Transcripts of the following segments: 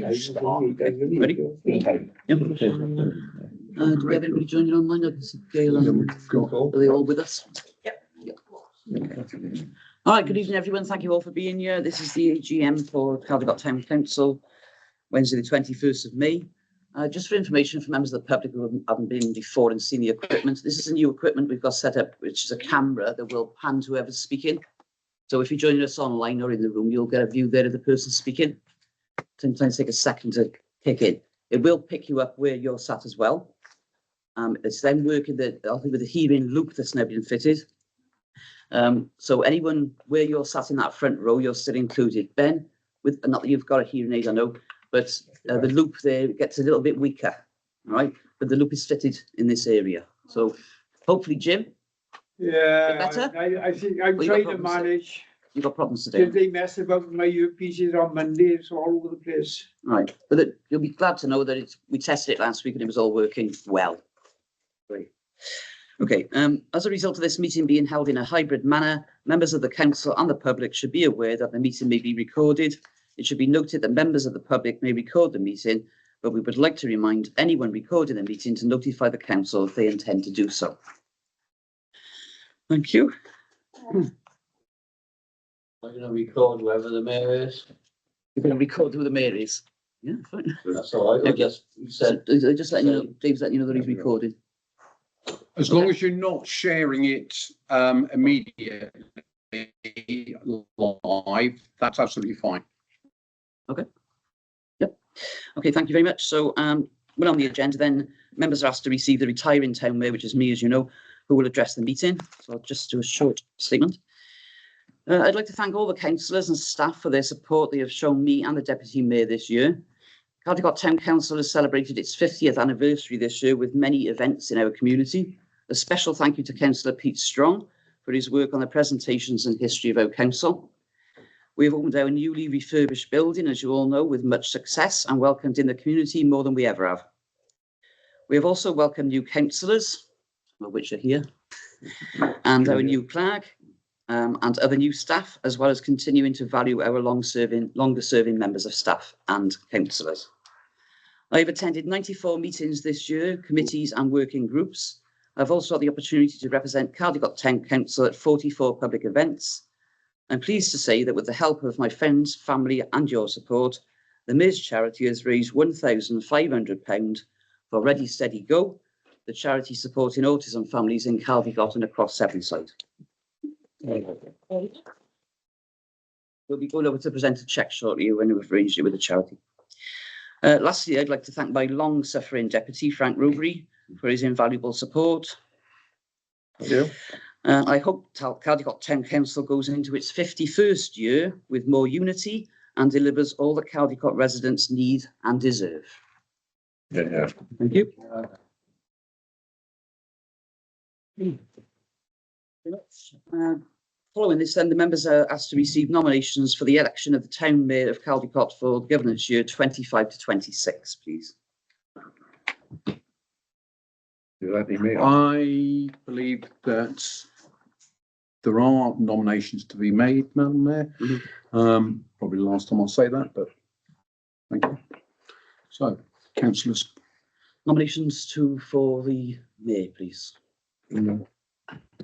Ready? Yep. Do we have anybody joining online? I can see Gail and are they all with us? Yep. Okay. All right, good evening, everyone. Thank you all for being here. This is the AGM for Caldicot Town Council, Wednesday, the 21st of May. Just for information for members of the public who haven't been before and seen the equipment, this is a new equipment we've got set up, which is a camera that will pan to whoever's speaking. So if you're joining us online or in the room, you'll get a view there of the person speaking. Sometimes take a second to kick in. It will pick you up where you're sat as well. It's then working with the hearing loop that's now been fitted. So anyone where you're sat in that front row, you're still included. Ben, with not that you've got a hearing aid, I know, but the loop there gets a little bit weaker, right? But the loop is fitted in this area. So hopefully, Jim. Yeah, better? I think I'm trying to manage. You've got problems today. Did they mess about with my earpieces on Monday? It's all over the place. Right, but you'll be glad to know that we tested it last week and it was all working well. Great. Okay, as a result of this meeting being held in a hybrid manner, members of the council and the public should be aware that the meeting may be recorded. It should be noted that members of the public may record the meeting, but we would like to remind anyone recording the meeting to notify the council if they intend to do so. Thank you. I'm going to record whoever the mayor is. You're going to record who the mayor is? Yeah, fine. That's all right. I just said. Just letting you know, Dave's letting you know that he's recording. As long as you're not sharing it immediately live, that's absolutely fine. Okay. Yep. Okay, thank you very much. So we're on the agenda then. Members are asked to receive the retiring town mayor, which is me, as you know, who will address the meeting. So I'll just do a short statement. I'd like to thank all the councillors and staff for their support they have shown me and the Deputy Mayor this year. Caldicot Town Council has celebrated its 50th anniversary this year with many events in our community. A special thank you to Councillor Pete Strong for his work on the presentations and history of our council. We have opened our newly refurbished building, as you all know, with much success and welcomed in the community more than we ever have. We have also welcomed new councillors, some of which are here, and our new clerk, and other new staff, as well as continuing to value our longer serving members of staff and councillors. I have attended 94 meetings this year, committees and working groups. I've also had the opportunity to represent Caldicot Town Council at 44 public events. I'm pleased to say that with the help of my friends, family and your support, the Mayor's charity has raised £1,500 for Ready Steady Go, the charity supporting autism families in Caldicot and across Sevenside. We'll be going over to present a cheque shortly when we've arranged it with the charity. Lastly, I'd like to thank my long-suffering deputy, Frank Rubery, for his invaluable support. Thank you. I hope Caldicot Town Council goes into its 51st year with more unity and delivers all that Caldicot residents need and deserve. Yeah. Thank you. Following this, then, the members are asked to receive nominations for the election of the Town Mayor of Caldicot for governance year 25 to 26, please. I believe that there are nominations to be made, Madam Mayor. Probably the last time I'll say that, but thank you. So, councillors. Nominations for the Mayor, please.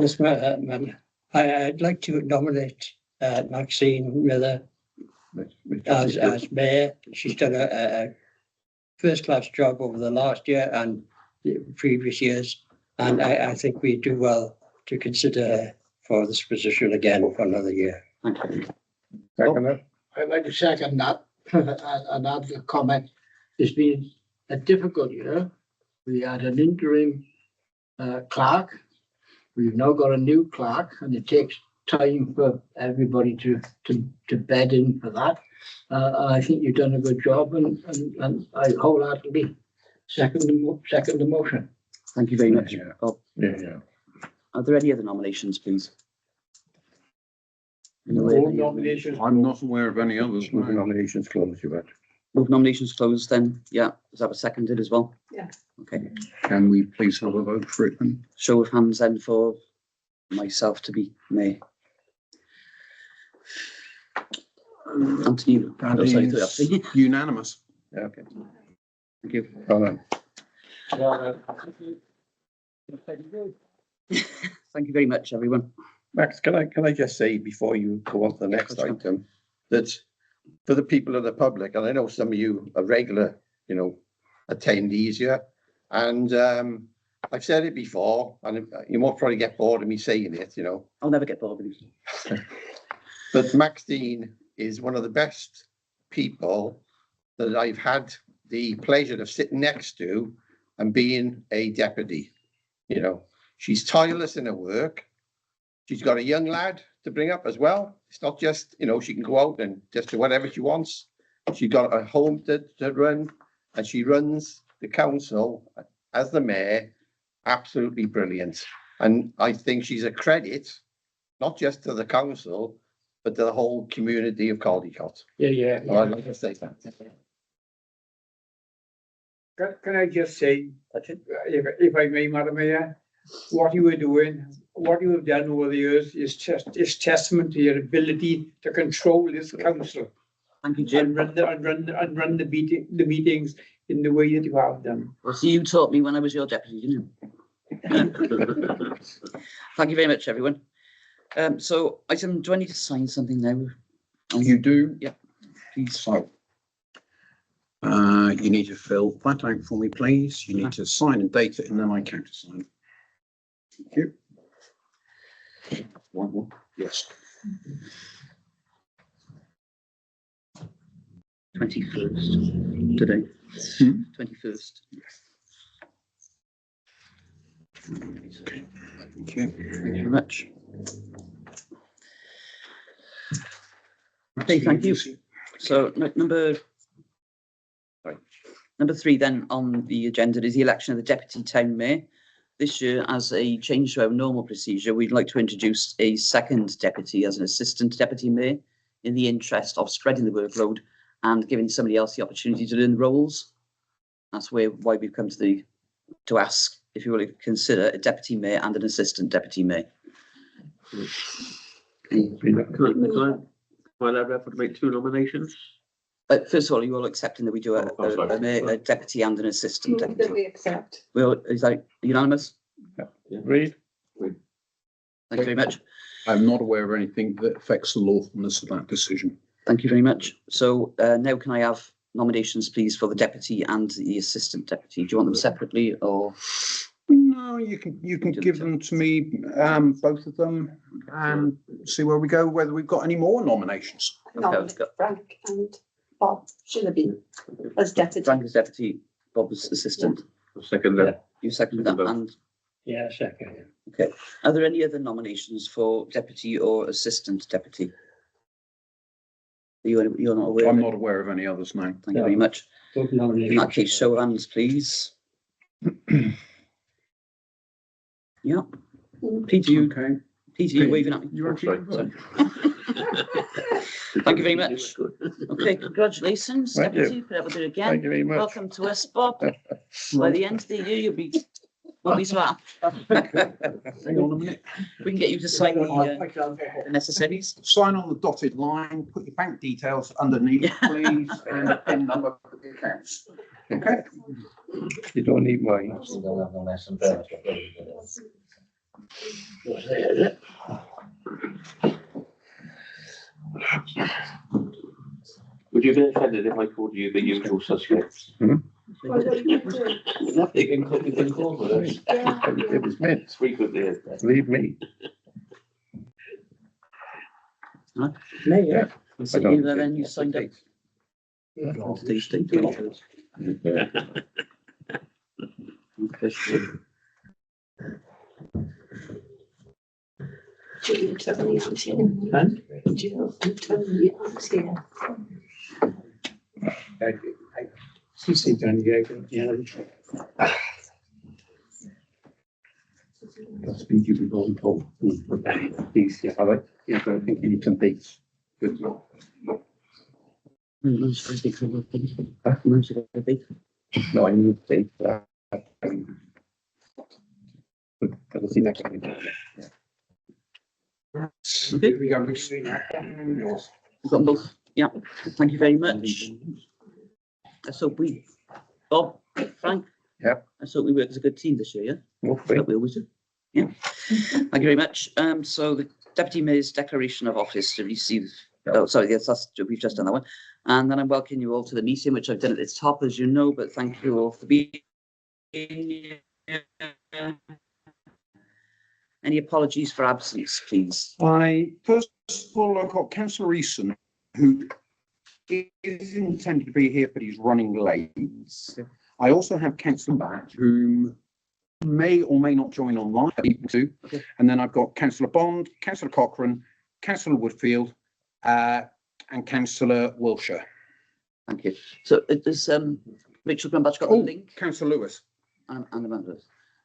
Yes, Madam. I'd like to nominate Maxine Miller as Mayor. She's done a first-class job over the last year and the previous years, and I think we do well to consider her for this position again for another year. Thank you. I'd like to second that and add a comment. It's been a difficult year. We had an interim clerk. We've now got a new clerk, and it takes time for everybody to bed in for that. I think you've done a good job, and I wholeheartedly second the motion. Thank you very much. Yeah. Bob. Yeah. Are there any other nominations, please? All nominations. I'm not aware of any others. No. Nominations closed, you bet. Move nominations closed then. Yeah. Is that seconded as well? Yeah. Okay. Can we please have a vote for it then? Show of hands then for myself to be Mayor. Anthony, That sorry, is unanimous. Yeah, okay. Thank you. Well done. Thank you very much, everyone. Max, can I just say before you go on to the next course you item, that for the people of the public, and I know some of you are regular, attendees here, and I've said it before, and you won't probably get bored of me saying it, I'll never get bored with you. but Max Dean is one of the best people that I've had the pleasure of sitting next to and being a deputy. She's tireless in her work. She's got a young lad to bring up as well. It's not just, she can go out and just do whatever she wants. She's got a home to run, and she runs the council as the mayor. Absolutely brilliant. And I think she's a credit, not just to the council, but to the whole community of Caldicot. Yeah. I'd like to say that. Can I just say, Touch it. if I may, Madam Mayor, what you are doing, what you have done over the years is testament to your ability to control this council Thank you, and Jim. run the meetings in the way that you have done. Well, see, you taught me when I was your deputy, didn't you? Thank you very much, everyone. So item, do I need to sign something now? You do? Yeah, please. So, you need to fill that out for me, please. You need to sign and date it, and then I countersign. Thank you. One more. Yes. 21st today. Hmm? 21st. Okay. Thank you. Thank you very much. Okay, thank you. So number 3 then on the agenda is the election of the deputy town mayor. This year, as a change to our normal procedure, we'd like to introduce a second deputy as an assistant deputy mayor in the interest of spreading the workload and giving somebody else the opportunity to learn the roles. That's why we've come to ask if you will consider a deputy mayor and an assistant deputy mayor. Can I elaborate to make 2 nominations? First of all, you all accepting that we do a deputy and an assistant That deputy? we accept. Well, is that unanimous? Read. Thank you very much. I'm not aware of anything that affects the lawfulness of that decision. Thank you very much. So now can I have nominations, please, for the deputy and the assistant deputy? Do you want them separately or? No, you can give them to me, both of them, and see where we go, whether we've got any more nominations. Nominate Frank and Bob Shillabee as deputy. Frank is deputy, Bob is assistant. Second that. You second that, and Yeah, second. okay. Are there any other nominations for deputy or assistant deputy? You're not aware? I'm of it? not aware of any others now. Thank you very much. Both In nominations. that case, show of hands, please. Yeah. Peter, you waving at me. You're okay. Sorry. Thank you very much. Okay, congratulations, Thank you. deputy. Put up with it Thank again. you very much. Welcome to us, Bob. By the end of the year, we'll be so happy. Hang on a minute. We can get you to sign the necessaries. Sign on the dotted line, put your bank details underneath, please, and a PIN number for the accounts. Okay? You don't need mine. Would you be offended if I called you the usual suspects? Nothing in been called with us It was meant. frequently. Leave me. Mayor. So you then you signed up. On today's date. Okay. Jill, Tony, I'm here. Jill, Tony, I'm here. She said, "Don't go." Yeah. That's been you before and told. These, yeah, I like, I think you need some dates. Good. No, I need dates. But let's see next time. Okay. We go. We've got both. Yeah, thank you very much. let's hope Bob, Frank. Yep. Let's hope we work as a good team this year, yeah? Hopefully. But we always do. Yeah. Thank you very much. So the Deputy Mayor's declaration of office to receive, oh, sorry, yes, we've just done that one. And then I'm welcoming you all to the meeting, which I've done at the top, as you know, but thank you all for being here. Any apologies for absence, please? First of all, I've got Councillor Eason, who is intended to be here, but he's running late. I also have Councillor Batt, who may or may not join online, too. Okay. And then I've got Councillor Bond, Councillor Cochrane, Councillor Woodfield, and Councillor Wilshire. Thank you. So does Rachel Grumbatch got the link? Councillor Lewis. And Amanda.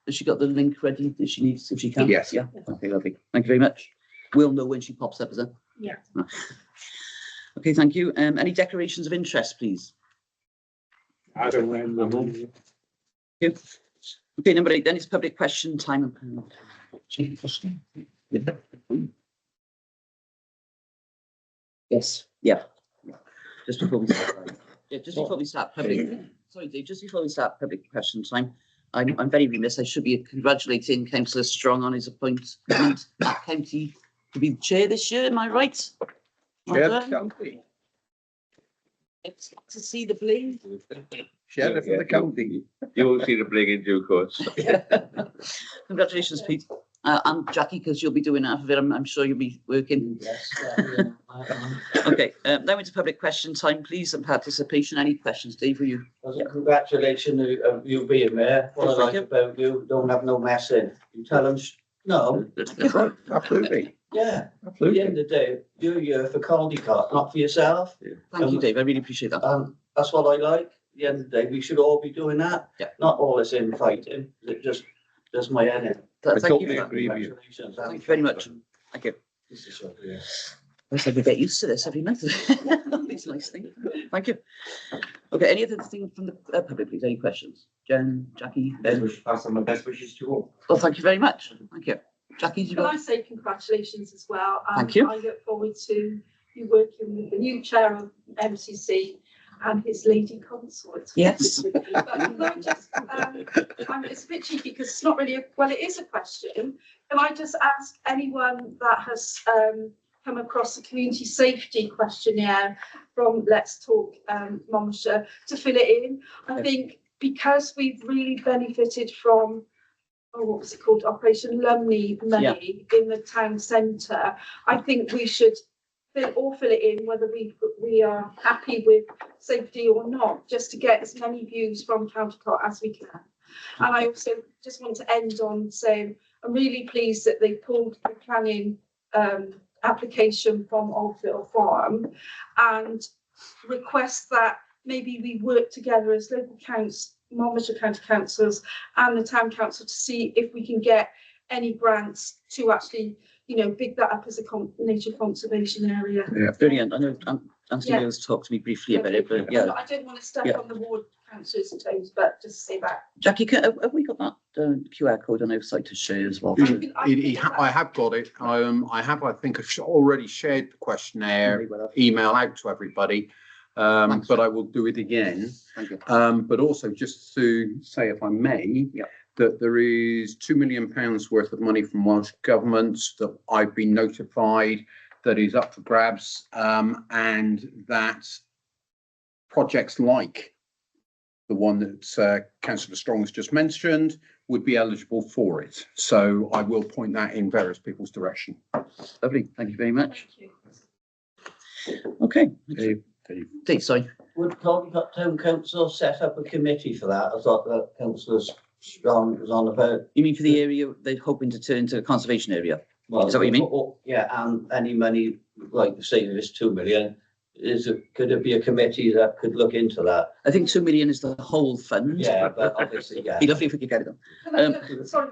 Has she got the link ready if she needs, if she can? Yes. Yeah. Okay, lovely. Thank you very much. We'll know when she pops up, is it? Yeah. Okay, thank you. Any declarations of interest, please? I don't remember. Okay, number 8, then it's public question time. Yes, yeah. Just before we start. Yeah, just before we start public. Sorry, Dave, just before we start public question time, I'm very remiss. I should be congratulating Councillor Strong on his appointment at county to be the chair this year. Am I right? Well Chair of done. the county. It's to see the bling. Sheriff of the county. You will see the bling in due course. Congratulations, Pete. And Jackie, because you'll be doing half of it. I'm sure you'll be working. Yes. Okay, now into public question time, please, and participation. Any questions, Dave, for you? Congratulations, you being mayor. What I Thank like you. about you, don't have no mess in. You tell them, no, Absolutely. yeah. At the Absolutely. end of the day, you're here for Caldicot, not for yourself. Thank you, Dave. I really appreciate that. That's what I like. At the end of the day, we should all be doing that. Yeah. Not all this infighting. It just does my head in. Thank you totally for that. agree with you. Congratulations. Thank you very much. Thank you. This is so good. I said we get used to this every night. It's a nice thing. Thank you. Okay, any other thing from the public, please? Any questions? Jen, Jackie, Ben? Pass on my best wishes to all. Well, thank you very much. Thank you. Jackie, you Can I got? say congratulations as well? Thank you. I look forward to you working with the new chair of MCC and his lady consort. Yes. But can I just, it's a bit cheeky because it's not really, well, it is a question. Can I just ask anyone that has come across the community safety questionnaire from Let's Talk Monmouthshire to fill it in? I think because we've really benefited from what was it called, Operation Lumley money in the town centre, I think we should fill it in whether we are happy with safety or not, just to get as many views from Caldicot as we can. And I also just want to end on saying I'm really pleased that they pulled the planning application from Oldfield Farm and request that maybe we work together as local councils, Monmouthshire County Councils and the Town Council to see if we can get any grants to actually, big that up as a nature conservation area. Yeah. Brilliant. I know Anthony has talked to me briefly about it, but yeah. I don't want to step Yeah. on the ward councillors' toes, but just say that. Jackie, have we got that QR code on our site to share as well? I have got it. I think I've already shared the questionnaire email out to everybody. Thanks. But I will do it again. Thank you. But also just to say, if I may, Yeah. that there is £2 million worth of money from Welsh Government that I've been notified that is up for grabs, and that projects like the one that Councillor Strong has just mentioned would be eligible for it. So I will point that in various people's direction. Lovely. Thank you very much. Thank you. Okay. Dave. Sorry. Would Caldicot Town Council set up a committee for that? I thought that Councillor Strong was on about. You mean for the area they're hoping to turn to a conservation area? Well, Is that what you mean? Yeah, and any money, like say this 2 million, could it be a committee that could look into that? I think 2 million is the whole fund. Yeah, but obviously, yeah. It'd be lovely if we could get it done. Sorry.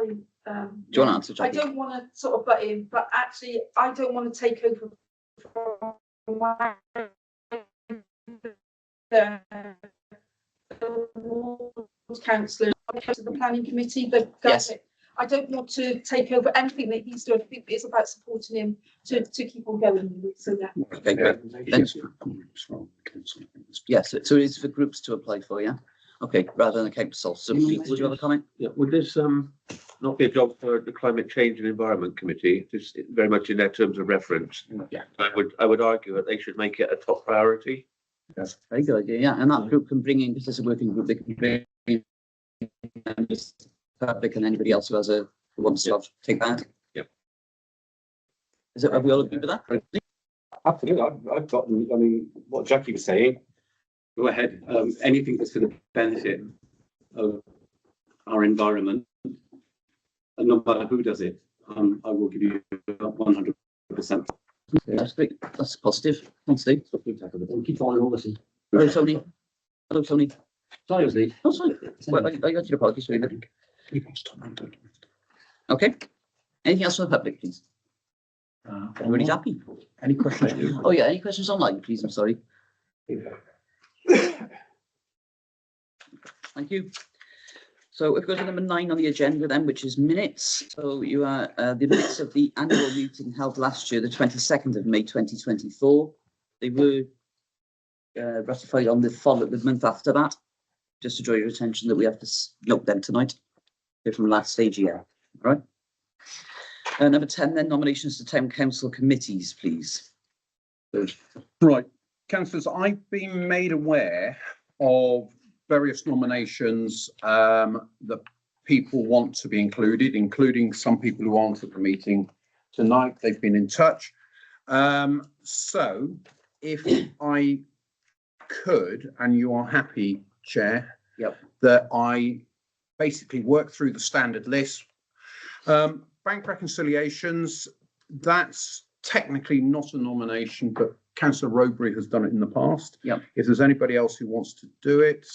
Do you want to answer, I Jackie? don't want to sort of butt in, but actually, I don't want to take over from my councillor, to the planning committee, but Yes. I don't want to take over anything that he's doing. I think it's about supporting him to keep on going. So yeah. Okay, great. Thanks. Yes, so it's for groups to apply for, yeah? Okay, rather than a council. So Pete, did you have a comment? Yeah, would this not be a job for the Climate Change and Environment Committee? Just very much in their terms of reference. Yeah. I would argue that they should make it a top priority. That's a very good idea, yeah. And that group can bring in, because it's a working group, they can bring in members, public and anybody else who has who wants to take that. Yeah. Is it, have we all agreed with that? Absolutely, I've got, I mean, what Jackie was saying, go ahead, anything that's for the benefit of our environment, and no matter who does it, I will give you 100%. That's great, that's positive. Thanks, Steve. Keep on obviously. Hello, Tony. Hello, Tony. Sorry, Lee. Oh, sorry. Well, I got your apologies for that. Okay. Anything else from the public, please? Everybody's happy? Any questions? Oh, yeah, any questions online, please? I'm sorry. Thank you. So if we go to number 9 on the agenda then, which is minutes. So you are the minutes of the annual meeting held last year, the 22nd of May 2024. They were ratified on the month after that. Just to draw your attention that we have to note them tonight. They're from last stage year. All right. Number 10 then, nominations to town council committees, please. Right, councillors, I've been made aware of various nominations that people want to be included, including some people who aren't at the meeting tonight. They've been in touch. So if I could, and you are happy, Chair, Yep. that I basically work through the standard list. Bank reconciliations, that's technically not a nomination, but Councillor Rowbury has done it in the past. Yep. If there's anybody else who wants to do it,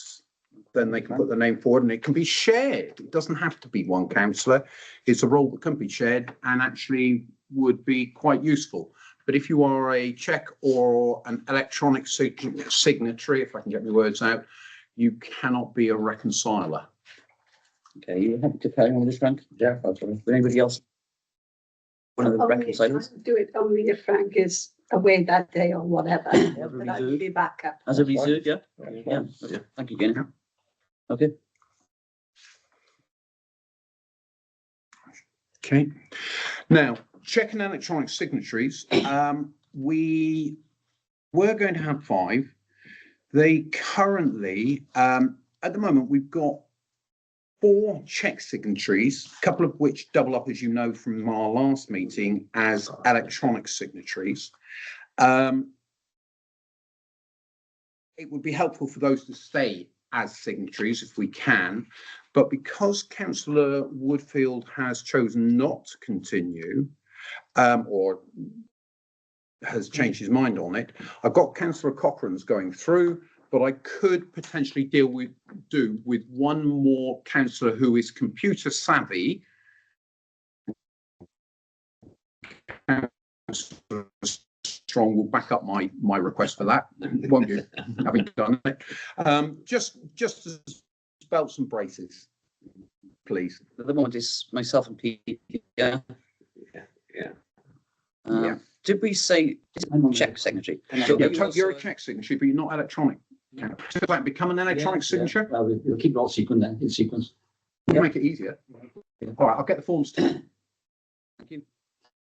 then they can put their name forward and it can be shared. It doesn't have to be one councillor. It's a role that can be shared and actually would be quite useful. But if you are a cheque or an electronic signatory, if I can get my words out, you cannot be a reconciler. Okay, you happy to carry on with this, Frank? Yeah, that's right. Would anybody else? One of the Only reconcilers? do it only if Frank is away that day or whatever, Yeah, but I reserve. will be back up. As a reserve, yeah? Yeah, okay. Thank you, Jenny. Okay. Okay. Now, cheque and electronic signatories, we were going to have 5. They currently, at the moment, we've got 4 cheque signatories, a couple of which double up, as you know, from our last meeting as electronic signatories. It would be helpful for those to stay as signatories if we can, but because Councillor Woodfield has chosen not to continue, or has changed his mind on it, I've got Councillor Cochrane's going through, but I could potentially do with one more councillor who is computer savvy. Councillor Strong will back up my request for that, won't you? Having done it, just as belts and braces, please. At the moment, it's myself and Pete. Yeah. Yeah. Yeah. Did we say check secretary? So Yeah, you also- you're a cheque signatory, but you're not electronic. Does that become an electronic signature? Well, we'll keep it all sequence then, in sequence. We'll make it easier. All right, I'll get the forms to you. Thank you.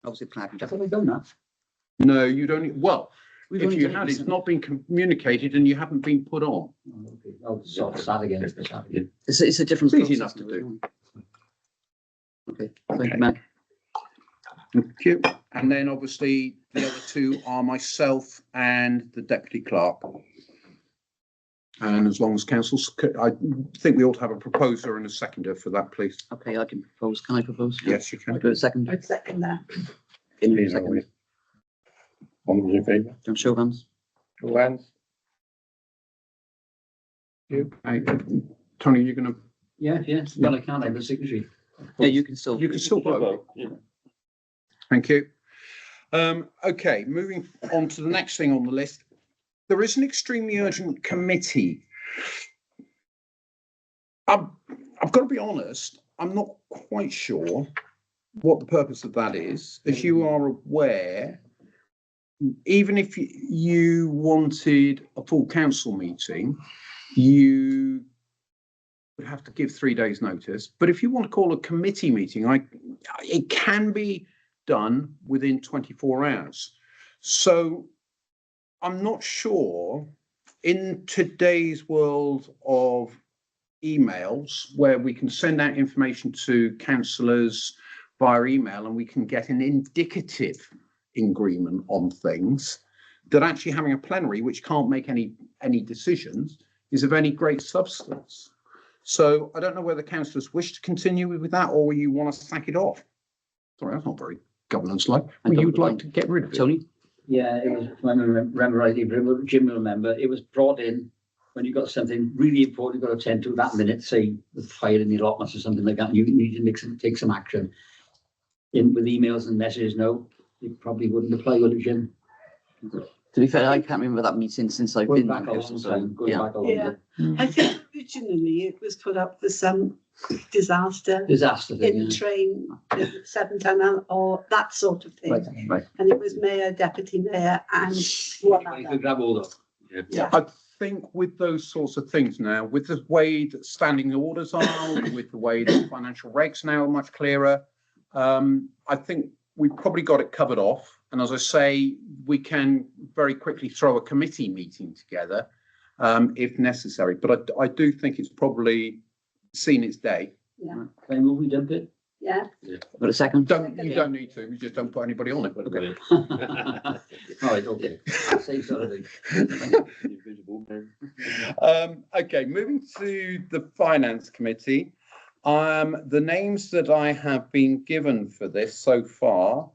Obviously, Clark and I Jeff. thought we'd done that. No, you don't. Well, We've if only you done it had, it's recently. not been communicated and you haven't been put on. Oh, okay. Oh, so start again. Start again. It's a different. It's easy process enough to do. Okay, thank you, Matt. Thank you. And then obviously the other 2 are myself and the deputy clerk. And as long as councils, I think we ought to have a proposer and a seconder for that, please. Okay, I can propose. Can I propose? Yes, you Can I can. do a second? I'd second that. In a Yeah, second. All those in favour? Don't show hands. Hey, Tony, you're going to, Yeah, yeah. Well, I can't have a signatory. Yeah, you can still. you can still vote. Thank you. Okay, moving on to the next thing on the list. There is an extremely urgent committee. I've got to be honest, I'm not quite sure what the purpose of that is. As you are aware, even if you wanted a full council meeting, you would have to give 3 days notice. But if you want to call a committee meeting, it can be done within 24 hours. So I'm not sure in today's world of emails where we can send out information to councillors via email and we can get an indicative agreement on things, that actually having a plenary which can't make any decisions is of any great substance. So I don't know whether councillors wish to continue with that or you want to sack it off. Sorry, that's not very governance-like. Well, you'd like to get rid of it. Tony? Yeah, it was, if I remember rightly, Jim will remember, it was brought in when you got something really important, you've got to attend to that minute, say the fire in the allotments or something like that, and you need to take some action. With emails and messages, no, it probably wouldn't apply, would it, Jim? To be fair, I can't remember that meeting since I've Going been back a there. long So, time, going yeah. back a long Yeah. time. I think originally it was put up for some disaster Disaster thing, in yeah. train, Seven Tunnel or that sort of thing. Right. And it was mayor, deputy mayor and one You other. could grab hold of. I think with those sorts of things now, with the way that standing orders are, with the way that financial regs now are much clearer, I think we've probably got it covered off. And as I say, we can very quickly throw a committee meeting together if necessary. But I do think it's probably seen its day. Yeah, Can I move, we dump it? yeah. Got a second? You don't need to. You just don't put anybody on it. But okay. All right, okay. Same sort of thing. Okay, moving to the Finance Committee. The names that I have been given for this so far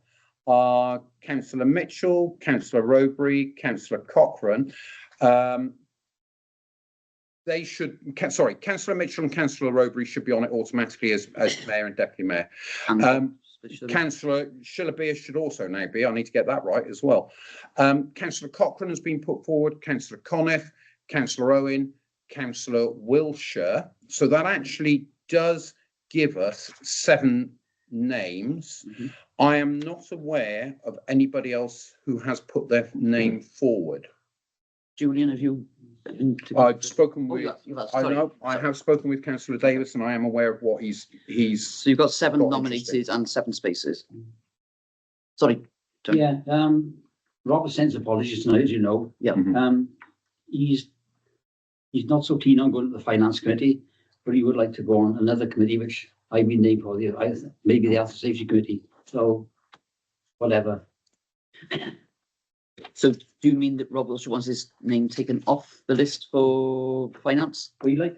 are Councillor Mitchell, Councillor Rowbury, Councillor Cochrane. They should, Councillor Mitchell and Councillor Rowbury should be on it automatically as Mayor and Deputy Mayor. Councillor Shillabere should also now be. I need to get that right as well. Councillor Cochrane has been put forward, Councillor Conniff, Councillor Owen, Councillor Wiltshire. So that actually does give us 7 names. Mhm. I am not aware of anybody else who has put their name forward. Julian, have you? I've spoken Oh, with, I I have spoken with Councillor Davis and I am aware of what he's. So you've got 7 got nominated interested. and 7 spaces. Sorry. Tony. Yeah, Robert sends apologies tonight, as you know. Yeah. Mhm. He's not so keen on going to the Finance Committee, but he would like to go on another committee, which I've been named for, maybe the Health and Safety Committee. So, whatever. So do you mean that Rob Wiltshire wants his name taken off the list for finance? But you like,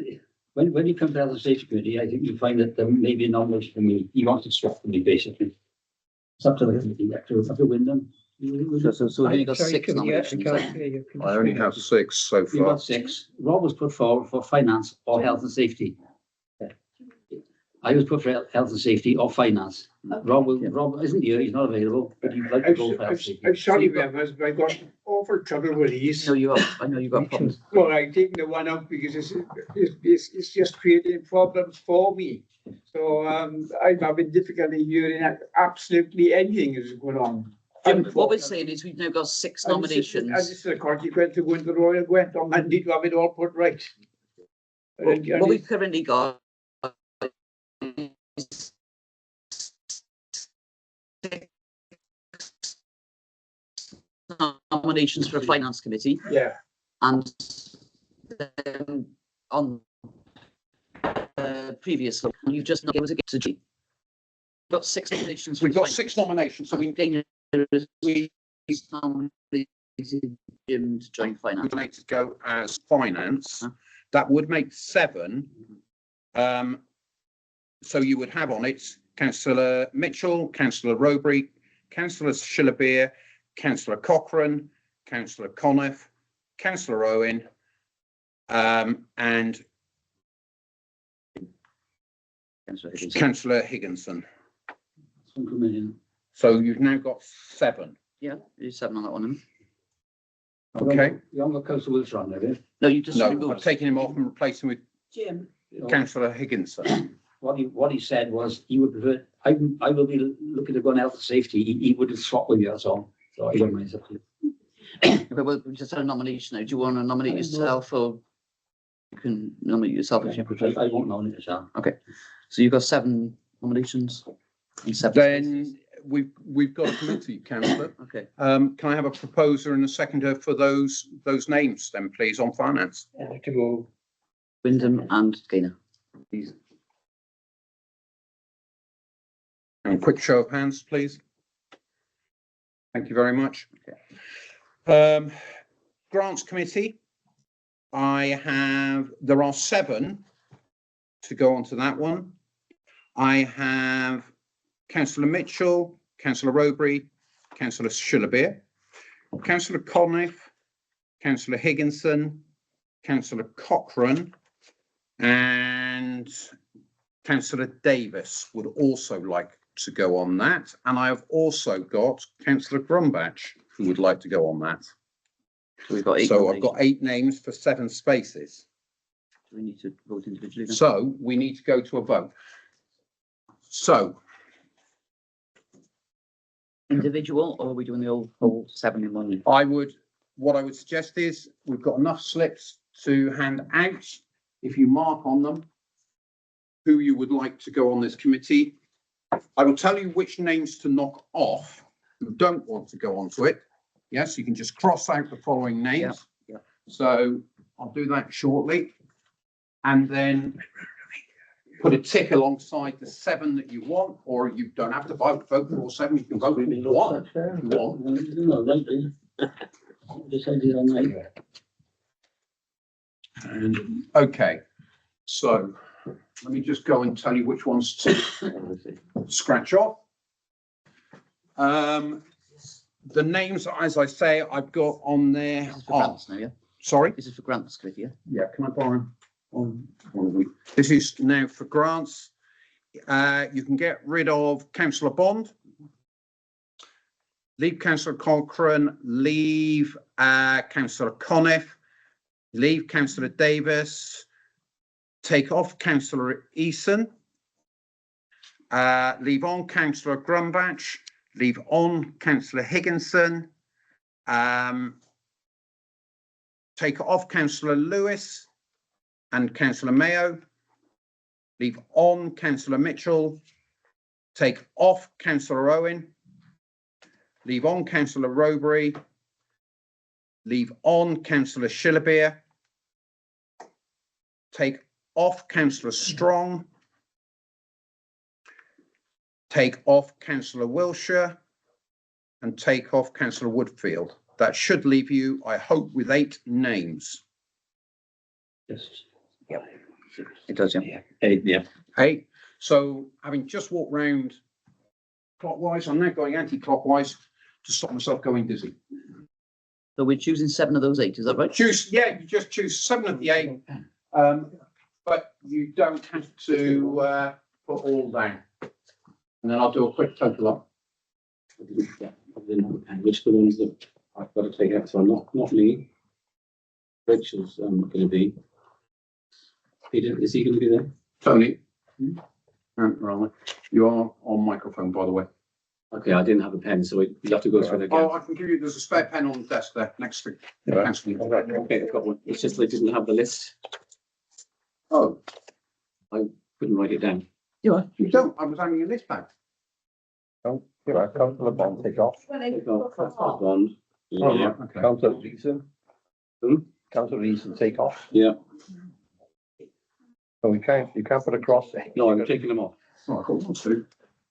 when you come to Health and Safety Committee, I think you find that there may be a nomination for me. He wants to swap for me, basically. It's up to the committee, up to Wyndham. So we've only got 6 nominations. I only have 6 so We've far. got 6. Rob was put forward for finance or health and safety. I was put for health and safety or finance. Rob isn't here, he's not available, but he'd like to go for health and safety. I'm sorry, members, but I got awful trouble with these. I know you've got problems. Well, I take the one out because it's just creating problems for me. So I'm having difficulty hearing absolutely anything that's going on. Jim, what we're saying is we've now got 6 And this nominations. is a consequence of going to the Royal Gwent on Monday to have it all put right. What we've currently got is 6 nominations for a finance committee, Yeah, and on previous, you just not able to get to G. Got 6 nominations. We've got 6 nominations, so we nominated Jim to join finance. need to go as finance. That would make 7. So you would have on it Councillor Mitchell, Councillor Rowbury, Councillor Shillabere, Councillor Cochrane, Councillor Conniff, Councillor Owen, and Councillor Higginson. So you've now got 7. Yeah, you're 7 on that one. Okay. You haven't got Councillor Wiltshire on there, have you? No, you just No, removed. I've taken him off and replaced him with Jim. Councillor Higginson. What he said was he would prefer, I will be looking to go on health and safety. He would swap with you, that's all. So I don't mind. It's up to you. Okay, well, we just had a nomination now. Do you want to nominate yourself, or you can nominate yourself if you prefer? I won't nominate yourself. So you've got 7 nominations and 7 spaces. Then we've got a committee, councillor. Okay, Can I have a proposer and a seconder for those names then, please, on finance? I'd like to go Wyndham and Gaynor, please. And quick show of hands, please. Thank you very much. Grants committee. There are 7 to go on to that one. I have Councillor Mitchell, Councillor Rowbury, Councillor Shillabere, Councillor Conniff, Councillor Higginson, Councillor Cochrane, and Councillor Davis would also like to go on that. And I have also got Councillor Grumbach who would like to go on that. So we've got 8. So I've got 8 names for 7 spaces. Do we need to vote individually then? So we need to go to a vote. So Individual, or are we doing the whole 7 in one? what I would suggest is we've got enough slips to hand out. If you mark on them who you would like to go on this committee, I will tell you which names to knock off who don't want to go onto it. Yes, you can just cross out the following names. Yeah. So I'll do that shortly. And then put a tick alongside the 7 that you want, or you don't have to vote for all 7. You can vote for 1 if you want. And, okay, so let me just go and tell you which ones to scratch off. The names, as I say, I've got on there. This is for grants now, yeah? Sorry? This is for grants, Cliff, yeah? Yeah, can I borrow one of them? This is now for grants. You can get rid of Councillor Bond. Leave Councillor Cochrane, leave Councillor Conniff, leave Councillor Davis, take off Councillor Eason, leave on Councillor Grumbach, leave on Councillor Higginson, take off Councillor Lewis and Councillor Mayo, leave on Councillor Mitchell, take off Councillor Owen, leave on Councillor Rowbury, leave on Councillor Shillabere, take off Councillor Strong, take off Councillor Wilshire, and take off Councillor Woodfield. That should leave you, I hope, with 8 names. Yes. It does, yeah. 8, yeah. 8. So having just walked round clockwise, I'm now going anti-clockwise to stop myself going dizzy. So we're choosing 7 of those 8, is that right? You just choose 7 of the 8, but you don't have to put all down. And then I'll do a quick total up. Yeah, I didn't have a pen. Which are the ones that I've got to take out? So not me. Rachel's going to be. Peter, is he going to be there? Tony, right. You are on microphone, by the way. Okay, I didn't have a pen, so you have to go through it again. Oh, I can give you, there's a spare pen on the desk there, next to you. Okay, I've got one. It's just they didn't have the list. Oh, Couldn't write it down. you don't, I was having a list back. Councillor Bond, take off. Bond. Oh, Yeah. right, okay. Councillor Reason. Councillor Reason, take off. Yeah. So you can't put a cross there. No, I'm taking them off. Oh, I got 1, 2.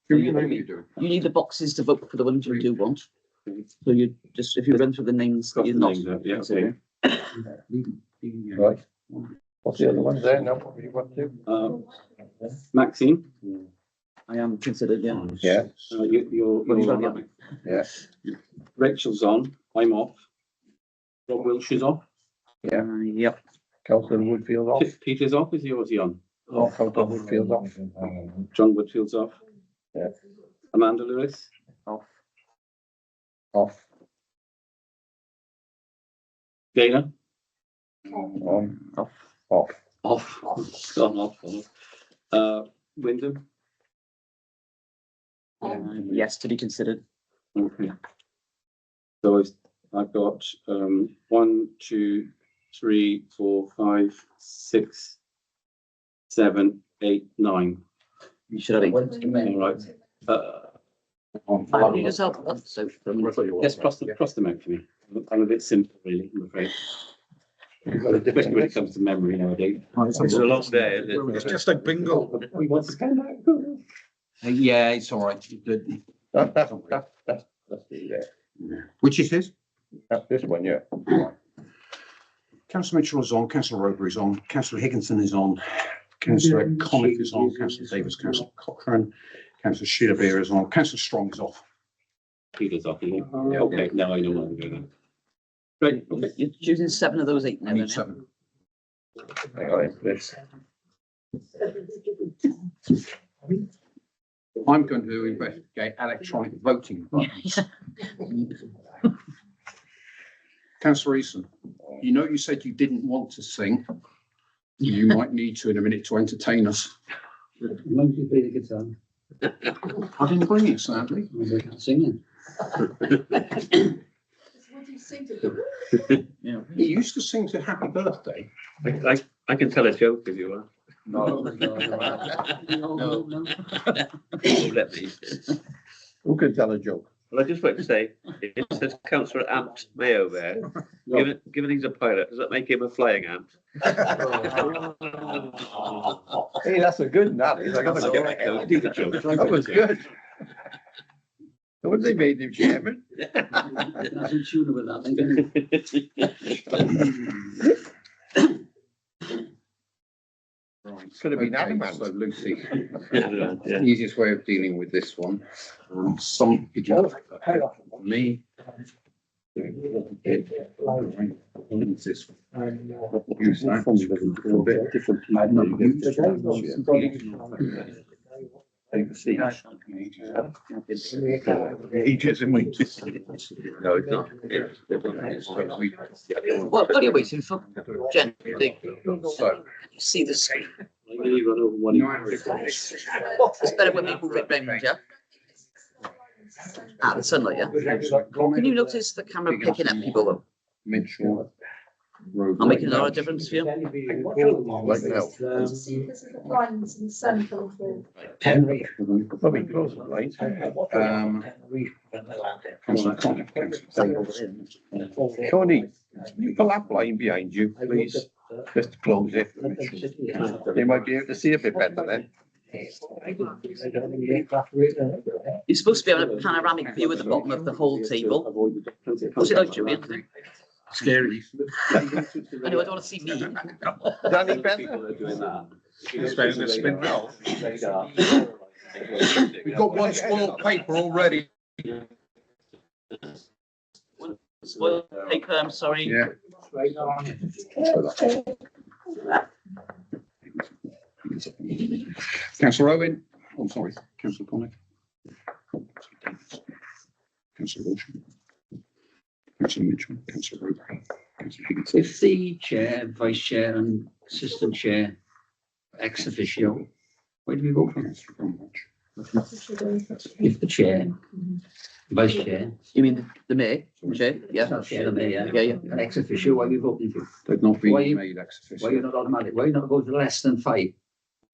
Who you know you're doing? You need the boxes to vote for the ones you do want. So you just, if you run through the names that Got you're the not names out, yeah, okay. considering. Right. What's the other ones there now? What do you want to? Maxine, I am considered, yeah. Yeah. you're Well, you've got on, the aren't other. Yeah. Rachel's on, I'm off. Rob Wilshire's off. Yep. Councillor Woodfield off. Peter's off, is he or is he on? Oh, Councillor Woodfield off. John Woodfield's off. Yeah. Amanda Lewis, Off. Off. Gaynor, On. Off. Off. off. Gone off. Wyndham, Yes, to be considered. okay. So I've got 1, 2, 3, 4, 5, 6, 7, 8, 9. You should have eight. All right. You just help us, so. Yes, cross them out for me. I'm a bit simple, really, I'm afraid. Especially when it comes to memory nowadays. It's a long day, isn't it? It's just like bingo. We want to scan out. Yeah, it's all right. That's Which it is? this one, yeah. Councillor Mitchell is on, Councillor Roper is on, Councillor Higginson is on, Councillor Conniff is on, Councillor Davis, Councillor Cochrane, Councillor Sheila Beer is on, Councillor Strong is off. Peter's off, isn't it? Okay, now I know what I'm doing. Right, okay. You're choosing 7 of those 8 now, I need then, yeah? 7. Hang on, this. I'm going to investigate electronic voting buttons. Councillor Eason, you know you said you didn't want to sing. You might need to in a minute to entertain us. As long as you play the guitar, I didn't bring it, sadly. I can't sing What do you think of them? Yeah. He used to sing to Happy Birthday. I can tell a joke if you want. No. No. Let me. Who can tell a joke? Well, I just want to say, it says Councillor Ant Mayo there. Given he's a pilot, does that make him a flying ant? Hey, that's a good nut. He's like, I'll get back to it. that was good. What they made him chairman? it. That's in tune with that. Right. Could have been Okay, adamant. So Lucy, Yeah. easiest way of dealing with this one. Some me. Use this. Use that. A bit different. Ages and wages. No, it's not. What are you waiting for? Jen, So. see this? You run over one. It's better when we move it round, yeah? Ah, the sunlight, yeah? Can you notice the camera picking up people though? Mitchell. I'm making a lot of difference for you. Like now. See, because of the blinds and the sun coming through. Henry. Probably close the lines. Councillor Conniff, Councillor Tony, you pull that blind behind you, please. Just to close it. They might be able to see a bit better then. You're supposed to be having a panoramic view at the bottom of the whole table. What's it like, Julian? Scary. I know, I don't want to see me. Is that any better? People are doing that. Spinning the spin roll. We've got one spoiled paper already. Spoiled paper, I'm sorry. Yeah. Councillor Owen. Oh, sorry. Councillor Conniff. Councillor Wilson. Councillor Mitchell. Councillor Roper. Councillor Higginson. If the chair, vice chair and assistant chair ex officio, where do we vote from? Councillor Bromwich. If the chair, vice chair, You mean the mayor, chair? Yeah. chair, the mayor, Yeah, yeah. and ex officio, why are you voting for? They've not been Why you- made ex Why are you officio. not automatic? Why are you not going to less than 5,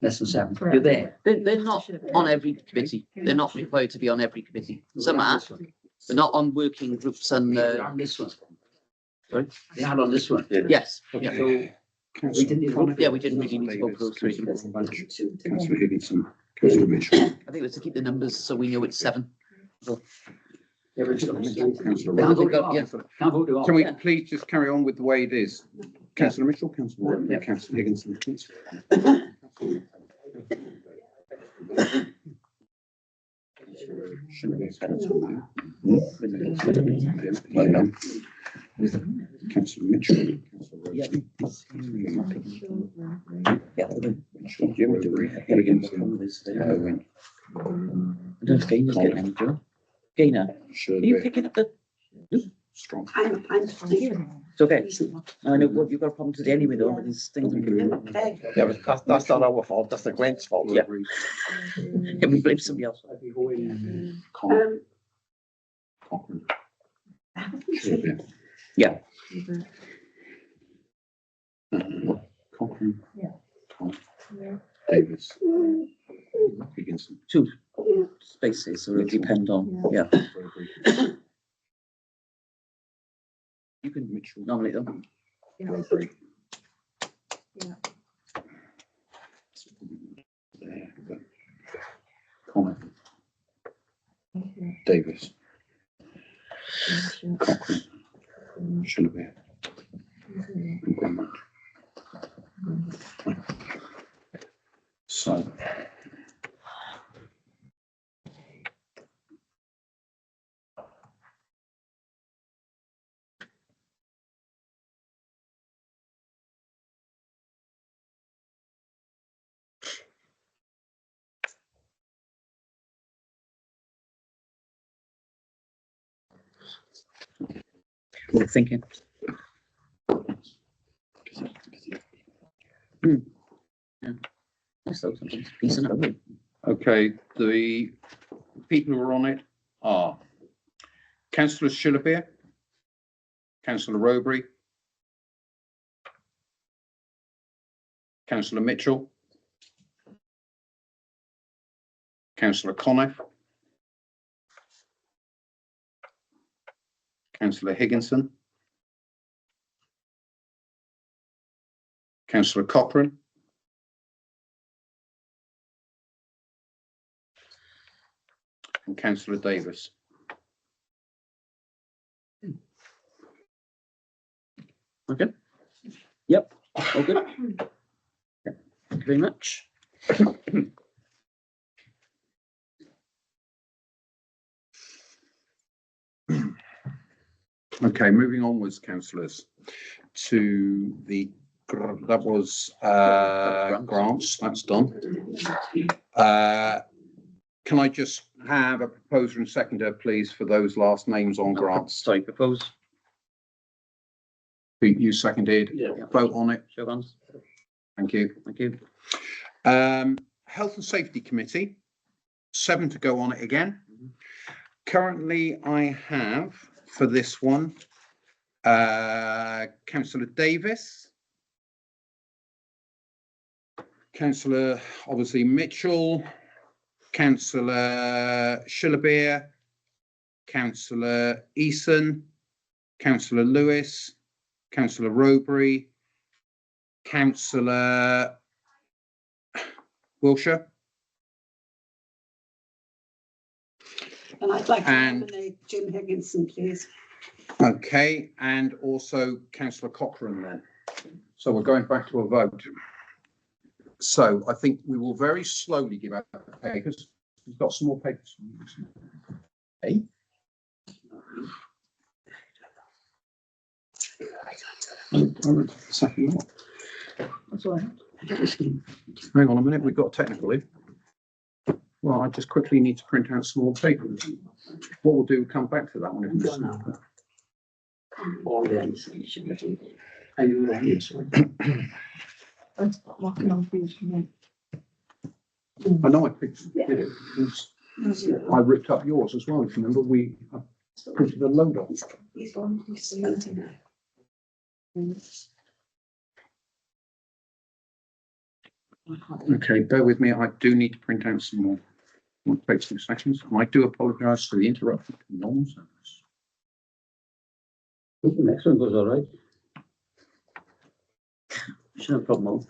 less than 7? You're there. They're not on every committee. They're not required to be on every committee. Some are, but not on working groups and, On this one. Sorry? They are on this one. yes. Yeah. So we Councillor didn't even Conniff. Yeah, we didn't really need to vote for those three. Councillor Bromwich. Councillor Higginson. Councillor Mitchell. I think it was to keep the numbers so we know it's 7. Councillor Can't Roper. vote it Yeah. off. Can't vote it off. Can we please just carry on with the way it is? Councillor Mitchell, Councillor Roper, Councillor Higginson, please. Councillor Mitchell. Jim Higginson. Owen. I don't know if Gainer's getting any, Joe. Gainer, are you Shirley. picking up the, Strong. I'm fine. it's okay. I know, well, you've got a problem today anyway though, with these things. Yeah, but that's not our fault, that's the Glenn's fault. Yeah. Can we blame somebody else? Cochrane. Yeah. Cochrane. Yeah. Connor, Yeah. Davis. Higginson. 2 spaces, so it'll depend on, yeah. Rowbury. You can Mitchell. nominate them. Rowbury. Yeah. There, but Connor, Okay. Davis, Sure. Cochrane, Shillabere, Okay. and Greenwood. So. We're thinking. Yeah. Nice though, something's decent. Okay, the people who are on it are Councillor Shillabere, Councillor Rowbury, Councillor Mitchell, Councillor Connor, Councillor Higginson, Councillor Cochrane, and Councillor Davis. Okay. Yep, all good. Yep. Thank you very much. Okay, moving onwards, councillors, to that was grants, that's done. Can I just have a proposer and seconder, please, for those last names on grants? Sorry, propose. Pete, you seconded, Yeah. vote on it, Show of hands. thank you. Thank you. Health and Safety Committee, 7 to go on it again. Currently, I have for this one, Councillor Davis, Councillor obviously Mitchell, Councillor Shillabere, Councillor Eason, Councillor Lewis, Councillor Rowbury, Councillor Wilshire. And I'd like to And- nominate Jim Higginson, please. Okay, and also councillor Cochrane then. So we're going back to a vote. So I think we will very slowly give out the papers. We've got some more papers. Hey? Second lot. That's all right. Hang on a minute, we've got technical in. Well, I just quickly need to print out some more papers. What we'll do, come back to that one. If it's- All the Are you ready? I know I picked did it because I ripped up yours as well. If you remember, we printed a load off. He's on, he's cementing it. Okay, bear with me. I do need to print out some more. Won't take 2 seconds. And I do apologise for the interruption. Nonsense. The next one goes all right. No problem.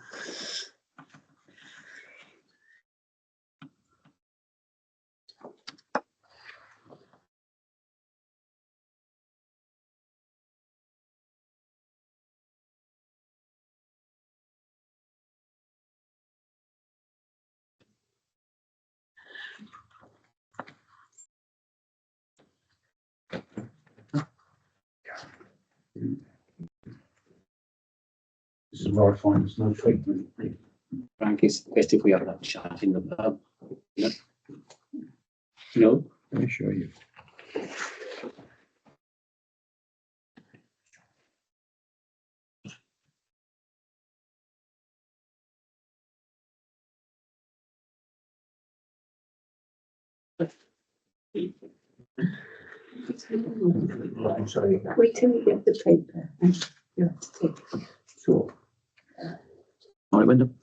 This is where I find there's no treatment. Frank, is best if we have that chat in the pub. No? No? Let me show you. Wait till you get the paper. And you have to take. Sure. All right, Wyndham.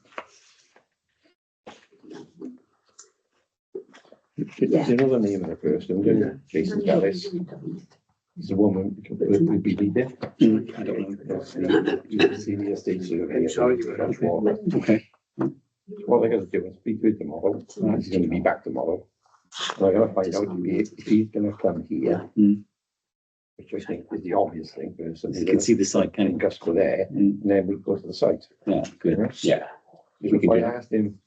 Do you know the name of the person, do you? Jason Dallas. He's a woman who be leader. I don't know. He's the senior state surveyor. I'm sorry. Okay. What they're gonna do is speak with tomorrow. He's gonna be back tomorrow. So I gotta find out if he's gonna come here. Mm. Which I think is the obvious thing, because You can see the site, can Gus go there, Mm. and then we go to the site. Yeah, good. Yeah. If I asked him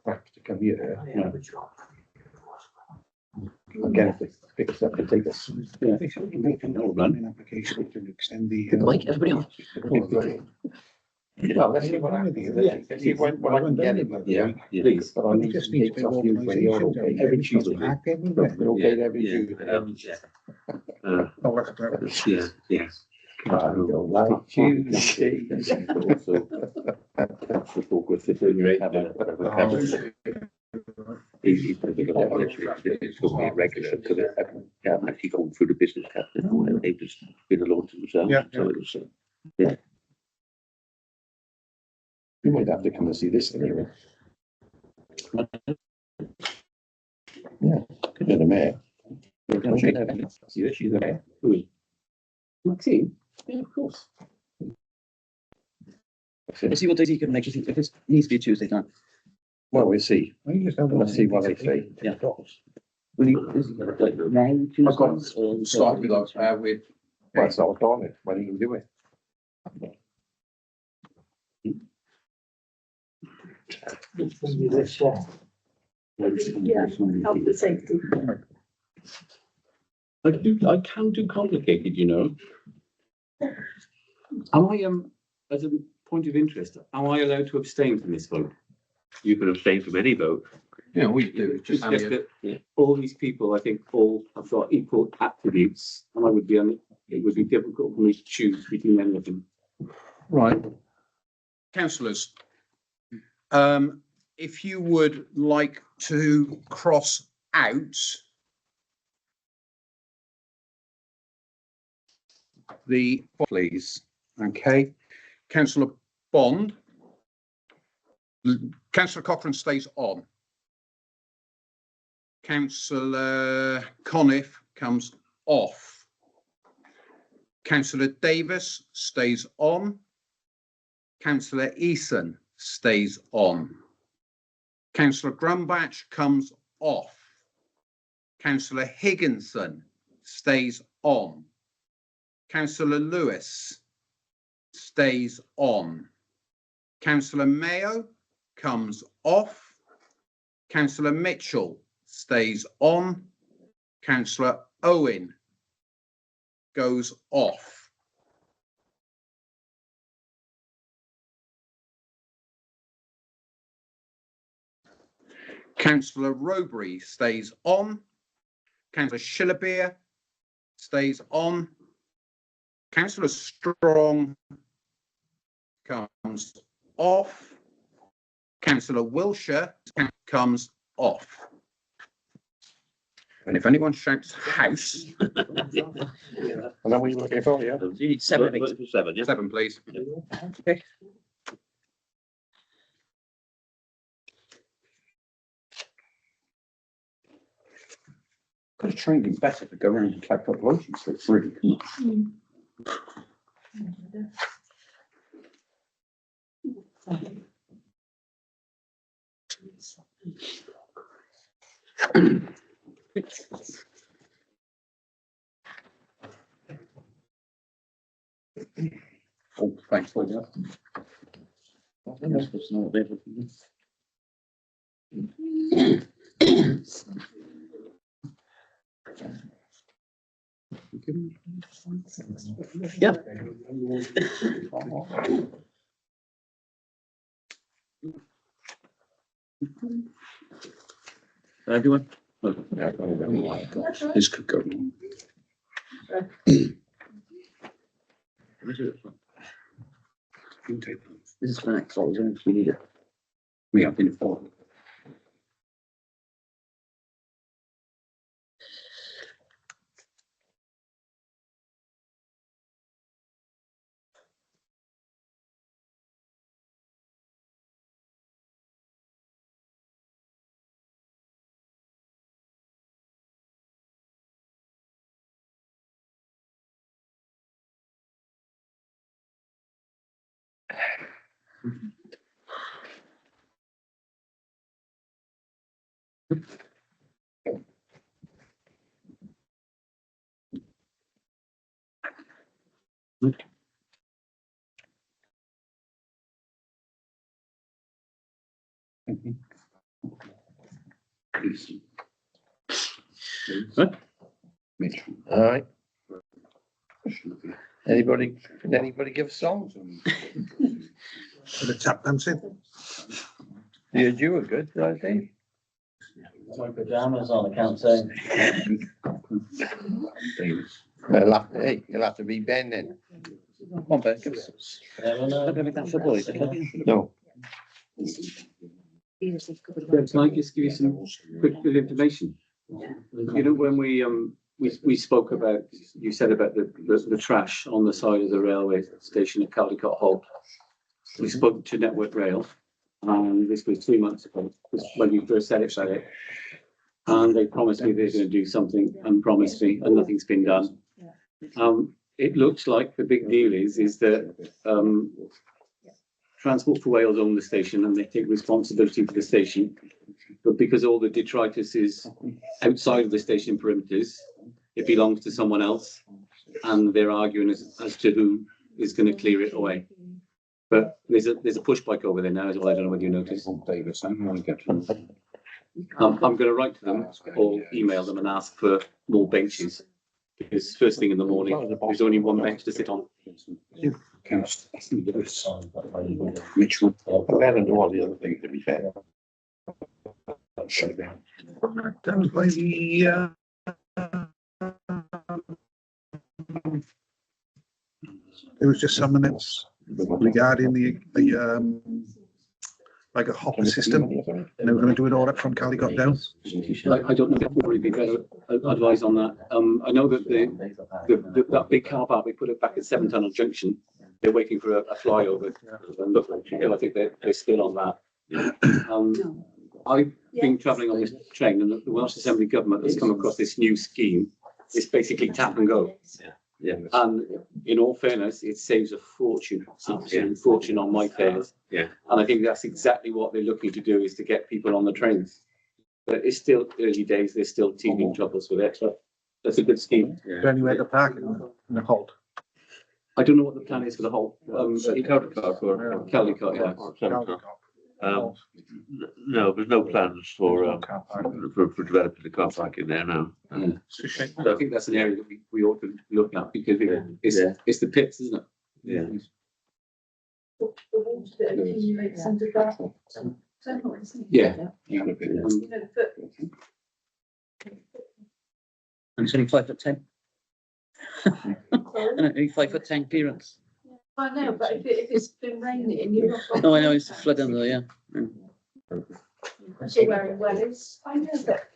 perhaps to come here, again, if it picks up and take us. Yeah. An application to extend the. Good like everybody else. Well, let's see what happens. Let's see what I can get him. Yeah, please. But I need to take off you when you're okay. Every Tuesday. You're okay every Tuesday. Yeah, yeah. Like Tuesdays. Also, football Griffith, when you're he's going to be a regular because actually going through the business capital. They've just been a launch themselves. Yeah, So it was, You might have to come and see this anyway. Yeah, could be the mayor. See, she's the mayor. Who is? Maxine? Yeah, of course. We'll see what days he can make. If it needs to be a Tuesday time. Well, we'll see. Let's see what they say. Yeah. Will you, is it like now, Tuesday? I've got start with well, it's not on it, when you can do it. Yeah, health and safety. I can do complicated, you know. Am I, as a point of interest, am I allowed to abstain from this vote? You can abstain from any vote. Yeah, we do. It's just that all these people, I think, all have got equal attributes, and I would be, it would be difficult for me to choose between any of them. Right. Councillors, if you would like to cross out the, please, okay. Councillor Bond. Councillor Cochrane stays on. Councillor Conniff comes off. Councillor Davis stays on. Councillor Eason stays on. Councillor Grumbach comes off. Councillor Higginson stays on. Councillor Lewis stays on. Councillor Mayo comes off. Councillor Mitchell stays on. Councillor Owen goes off. Councillor Robury stays on. Councillor Shillerbeer stays on. Councillor Strong comes off. Councillor Wilshire comes off. And if anyone shouts house, And then we looking for, yeah? You need 7 of Vote 8. for 7, yeah? 7, please. Okay. Could have trained him better to go around and collect population slips, really. Oh, thanks, Lydia. Yeah. Everyone? This could go. You take them. This is for next, all if we need it. Me up in the fall. All right. Can anybody give songs? The tap dancing. You were good, I think. My pajamas on account saying. Hey, you'll have to be Ben then. Come on, Ben, give us. Not gonna make that for boys, okay? No. Can I just give you some quick bit of information? You know, when we spoke about, you said about the trash on the side of the railway station at Caldicot Halt. We spoke to Network Rail, and this was 3 months ago, when you first said about it. And they promised me they're gonna do something and promised me, and nothing's been done. It looks like the big deal is that, Transport for Wales own the station and they take responsibility for the station. But because all the detritus is outside of the station perimeters, it belongs to someone else. And they're arguing as to who is going to clear it away. But there's a push bike over there now as well. I don't know whether you noticed. I'm going to write to them or email them and ask for more benches. Because first thing in the morning, there's only one bench to sit on. Mitchell. Better than all the other things, to be fair. That was by the, it was just someone else regarding the like a hopper system, and they were going to do it all up from Caldicot down. I don't know if we'd probably be better advice on that. I know that that big car park, we put it back at 7 Tunnel Junction. They're waiting for a flyover. And look, I think they're still on that. I've been travelling on this train, and the Welsh Assembly government has come across this new scheme. It's basically tap and go. Yeah. And in all fairness, it saves a fortune, absolute fortune on my fares. Yeah. And I think that's exactly what they're looking to do, is to get people on the trains. But it's still early days. There's still teething troubles with it. But that's a good scheme. Is there anywhere to park in the Holt? I don't know what the plan is for the whole. Caldicot or Caldicot, yeah. Caldicot. No, there's no plans for Car park. for developing the car park in there now. It's a shame. I think that's an area that we ought to look at, because it's the pits, isn't it? Yeah. Yeah. And it's only 5'10". Only 5'10" clearance. I know, but if it's been raining and you're not. No, I know, it's a flood under there, yeah. You're wearing wellies. I know that.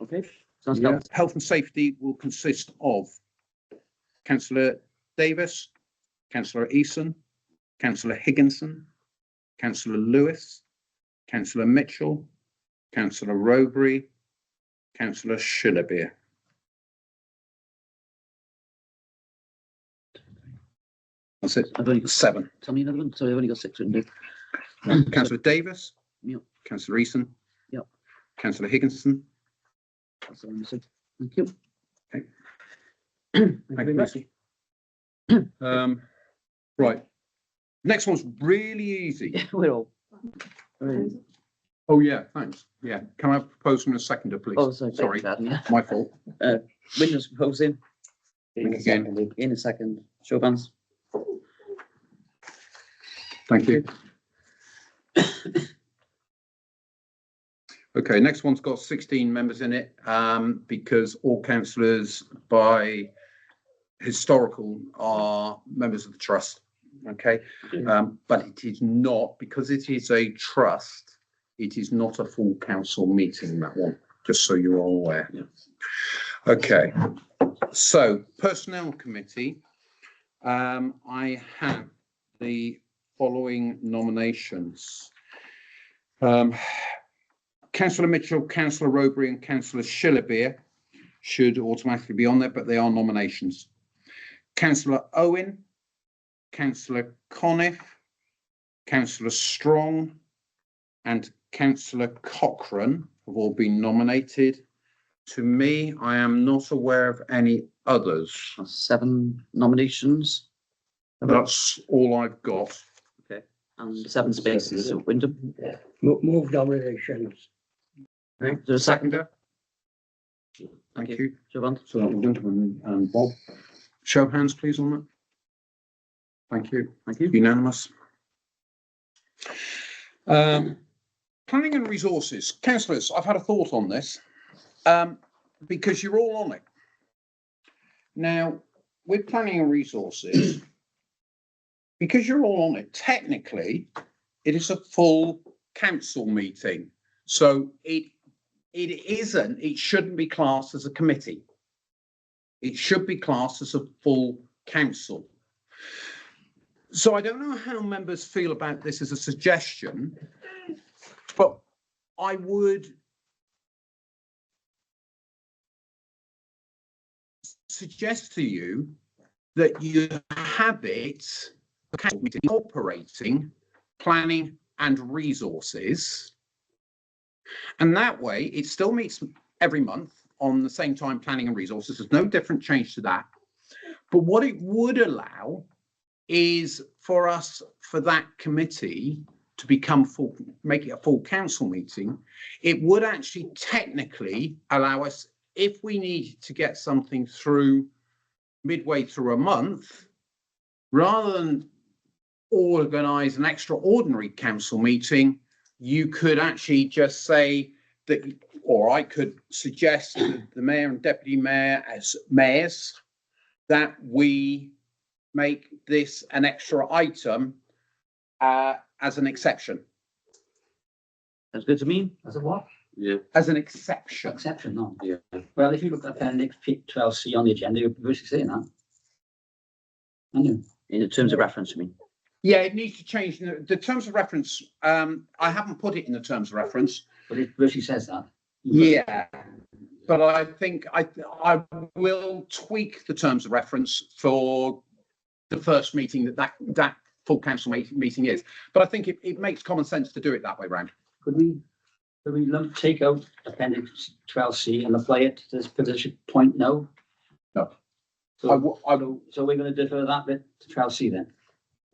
Okay, sounds Yeah. good. Health and safety will consist of Councillor Davis, Councillor Eason, Councillor Higginson, Councillor Lewis, Councillor Mitchell, Councillor Rowbury, Councillor Schillerbeer. That's it. I've only got 7. Tell me another one. Sorry, I've only got 6 written down. Councillor Davis. Yep. Councillor Eason. Yep. Councillor Higginson. That's all I said. Thank you. Okay. Thank you very much. Right. Next one's really easy. Yeah, we're all. Oh, yeah, thanks. Yeah. Can I propose from a seconder, please? Oh, sorry. Sorry, Yeah. my fault. Windows proposing. Again. In a second. Show of hands. Thank you. Okay, next one's got 16 members in it, because all councillors by historical are members of the trust. Okay, but it is not, because it is a trust, it is not a full council meeting, that one, just so you're all aware. Yeah. Okay, so personnel committee, I have the following nominations. Councillor Mitchell, Councillor Rowbury and Councillor Shillerbeer should automatically be on there, but they are nominations. Councillor Owen, Councillor Conniff, Councillor Strong and Councillor Cochrane have all been nominated. To me, I am not aware of any others. 7 nominations. That's all I've got. Okay, and 7 spaces. So Wyndham. Move nominations. Right. Is there a seconder? Thank you. Siobhan? So that was Wyndham and Bob. Show of hands, please, on that. Thank you. Thank you. Unanimous. Planning and resources. Councillors, I've had a thought on this, because you're all on it. Now, with planning and resources, because you're all on it, technically, it is a full council meeting. So it shouldn't be classed as a committee. It should be classed as a full council. So I don't know how members feel about this as a suggestion, but I would suggest to you that you have it incorporating planning and resources. And that way it still meets every month on the same time, planning and resources. There's no different change to that. But what it would allow is for us, for that committee to become full, make it a full council meeting. It would actually technically allow us, if we need to get something through midway through a month, rather than organise an extraordinary council meeting, you could actually just say that, or I could suggest that the mayor and deputy mayor as mayors, that we make this an extra item as an exception. That's good to me. As a what? Yeah. As an exception. Exception, no. Yeah. Well, if you look at appendix 12C on the agenda, you're basically saying that. Aren't you? In terms of reference, I mean. Yeah, it needs to change. The terms of reference, I haven't put it in the terms of reference. But it basically says that. Yeah, but I think I will tweak the terms of reference for the first meeting that full council meeting is. But I think it makes common sense to do it that way round. Could we take out appendix 12C and apply it to this position point now? No. So we're going to defer that bit to 12C then?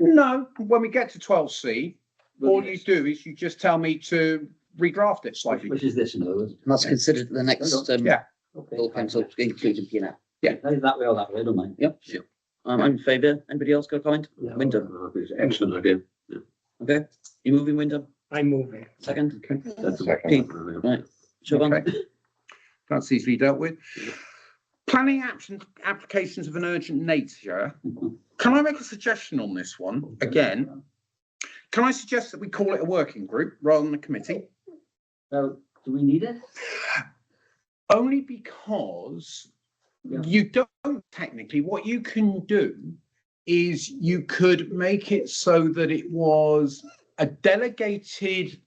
No, when we get to 12C, all you do is you just tell me to redraft it slightly. Which is this, in other words. And that's considered the next Yeah. full council, including P&L. Either that way or that way, I don't mind. Yep. I'm in favour. Anybody else got a comment? Yeah. Wyndham. Excellent idea. Okay. You moving, Wyndham? I'm moving. Second? Okay. That's Pete. Right. Siobhan? Okay. That's easily dealt with. Planning applications of an urgent nature. Can I make a suggestion on this one? Again, can I suggest that we call it a working group rather than a committee? Well, do we need it? Only because you don't technically, what you can do is you could make it so that it was a delegated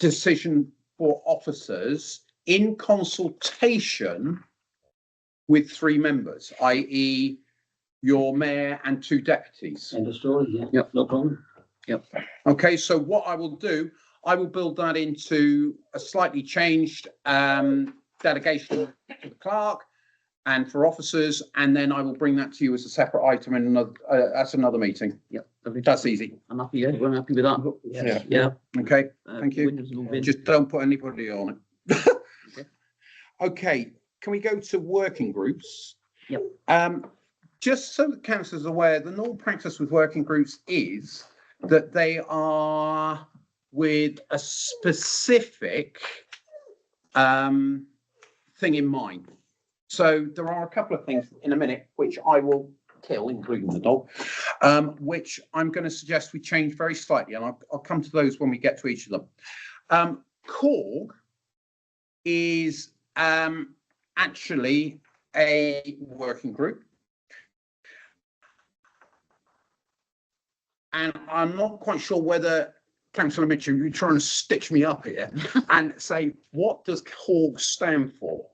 decision for officers in consultation with 3 members, i.e. your mayor and 2 deputies. End of story, yeah. Yep. No problem. Okay, so what I will do, I will build that into a slightly changed delegation to the clerk and for officers, and then I will bring that to you as a separate item in another, that's another meeting. Yep. Lovely. That's easy. I'm happy, yeah. We're happy with that. Yeah. Yeah. Okay, thank you. Wyndham's moving. Just don't put anybody on it. Okay, can we go to working groups? Yep. Just so the council is aware, the normal practice with working groups is that they are with a specific thing in mind. So there are a couple of things in a minute which I will kill, including the dog, which I'm going to suggest we change very slightly, and I'll come to those when we get to each of them. Korg is actually a working group, and I'm not quite sure whether Councillor Mitchell, you're trying to stitch me up here and say, what does Korg stand for?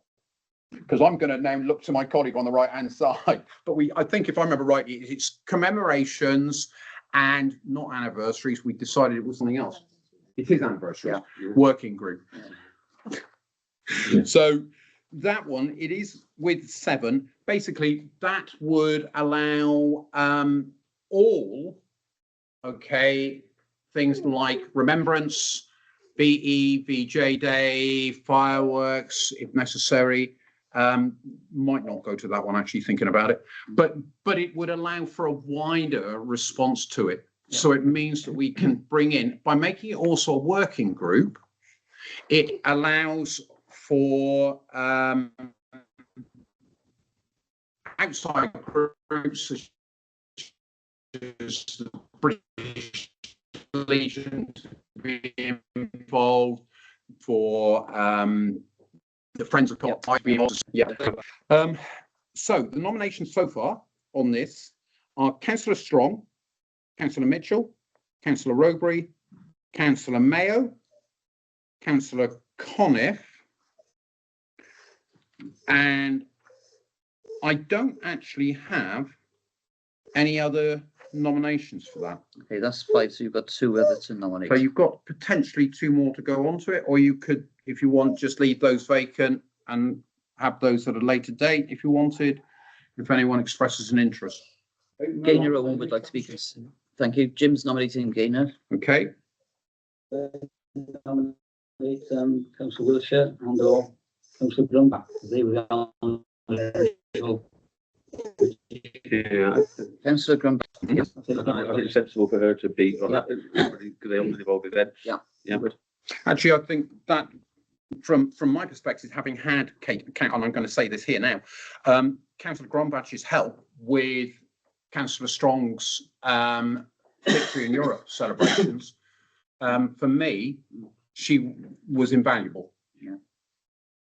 Because I'm going to now look to my colleague on the right hand side, but I think if I remember right, it's commemorations and not anniversaries. We decided it was something else. It is anniversary, working group. So that one, it is with 7. Basically, that would allow all, things like remembrance, VE, VJ Day, fireworks, if necessary. Might not go to that one, actually thinking about it, but it would allow for a wider response to it. So it means that we can bring in, by making it also a working group, it allows for outside groups such as the British Legion to be involved, for the Friends of Cop might be involved. So the nominations so far on this are Councillor Strong, Councillor Mitchell, Councillor Rowbury, Councillor Mayo, Councillor Conniff, and I don't actually have any other nominations for that. Okay, that's 5. So you've got 2 other to nominate. So you've got potentially 2 more to go on to it, or you could, if you want, just leave those vacant and have those at a later date if you wanted, if anyone expresses an interest. Gaynor Owen would like to be. Thank you. Jim's nominating Gaynor. Okay. Nominate Councillor Wiltshire and or Councillor Grumbach. They were on Councillor Grumbach. I think it's sensible for her to be on that, because they often involve events. Yeah, but Actually, I think that from my perspective, having had Kate, and I'm going to say this here now, Councillor Grumbach's help with Councillor Strong's Victory in Europe celebrations, for me, she was invaluable.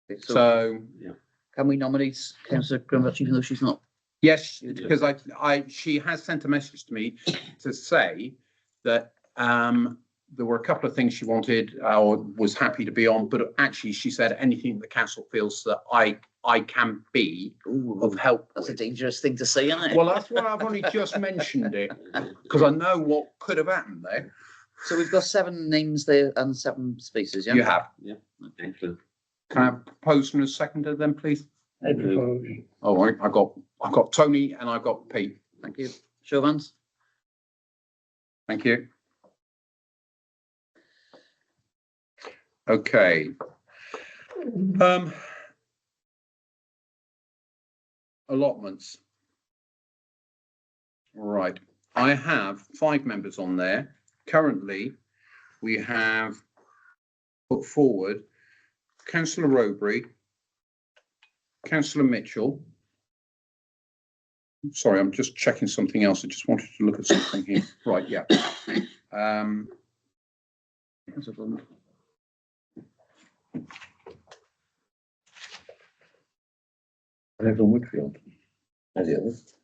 Okay, So can we nominate Councillor Grumbach even though she's not? yes, because she has sent a message to me to say that there were a couple of things she wanted or was happy to be on, but actually she said anything the council feels that I can be of help. That's with. a dangerous thing to say, isn't it? Well, that's why I've only just mentioned it, because I know what could have happened there. So we've got 7 names there and 7 spaces, yeah? You have. yeah, excellent. Can I have proposed and a seconder then, please? I propose. Oh, right. I've got Tony and I've got Pete. Thank you. Show of hands. Thank you. Okay. Allotments. Right. I have 5 members on there. Currently, we have put forward Councillor Rowbury, Councillor Mitchell. Sorry, I'm just checking something else. I just wanted to look at something here. Right, yeah. Everyone Whitfield. And the others.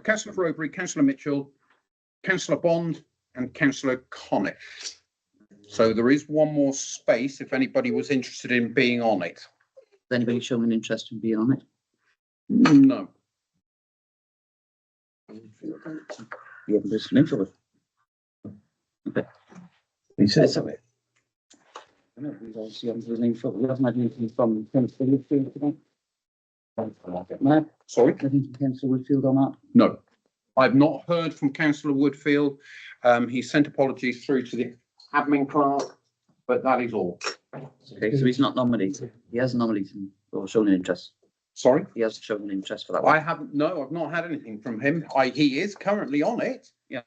Councillor Rowbury, Councillor Mitchell, Councillor Bond, and Councillor Conniff. So there is one more space if anybody was interested in being on it. Has anybody shown an interest in being on it? No. You haven't listened into it. Okay. He said something. I know, we've obviously haven't listened into it. We haven't had anything from Councillor Whitfield today. No, Sorry? nothing from Councillor Whitfield on that. No. I've not heard from Councillor Woodfield. He sent apologies through to the admin clerk, but that is all. Okay, so he's not nominated. He hasn't nominated. or shown an interest? Sorry? He has shown an interest for that one. I haven't, no, I've not had anything from him. He is currently on it. Yeah.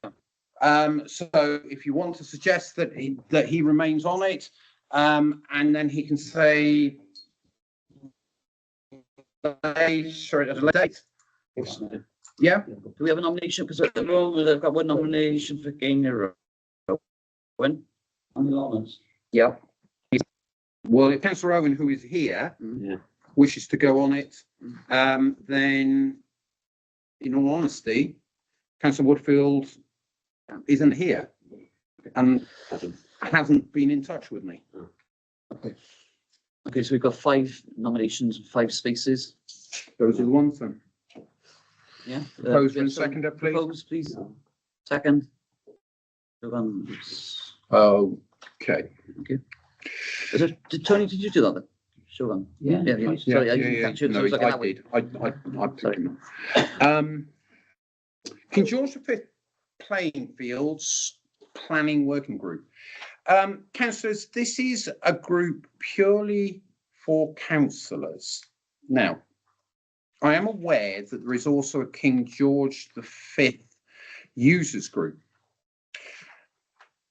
So if you want to suggest that he remains on it, and then he can say, sorry, at a later date. Yeah, Do we have a nomination? Because at the moment, I've got one nomination for Gaynor Owen. On the allotments. Yeah. well, if Councillor Owen, who is here, Yeah. wishes to go on it, then in all honesty, Councillor Woodfield isn't here and hasn't been in touch with me. Okay, so we've got 5 nominations, 5 spaces. Those are the ones then. Yeah. Proposer and so seconder, please. Propose, please. Second. Okay. Tony, did you do that then? Shogun. Yeah. Yeah. Sorry, I didn't catch you. No, So it was like I that way. did. I picked him up. King George V Playing Fields Planning Working Group. Councillors, this is a group purely for councillors. Now, I am aware that there is also a King George V users group.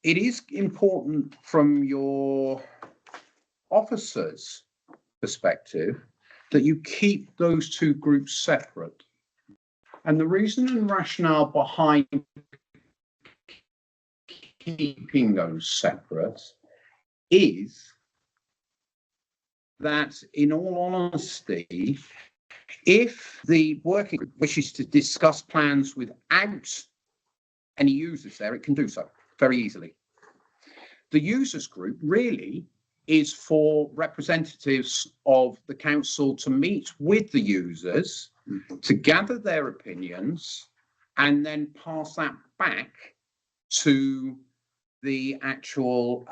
It is important from your officers' perspective that you keep those two groups separate. And the reason and rationale behind keeping those separate is that, in all honesty, if the working group wishes to discuss plans without any users there, it can do so very easily. The users group really is for representatives of the council to meet with the users, to gather their opinions, and then pass that back to the actual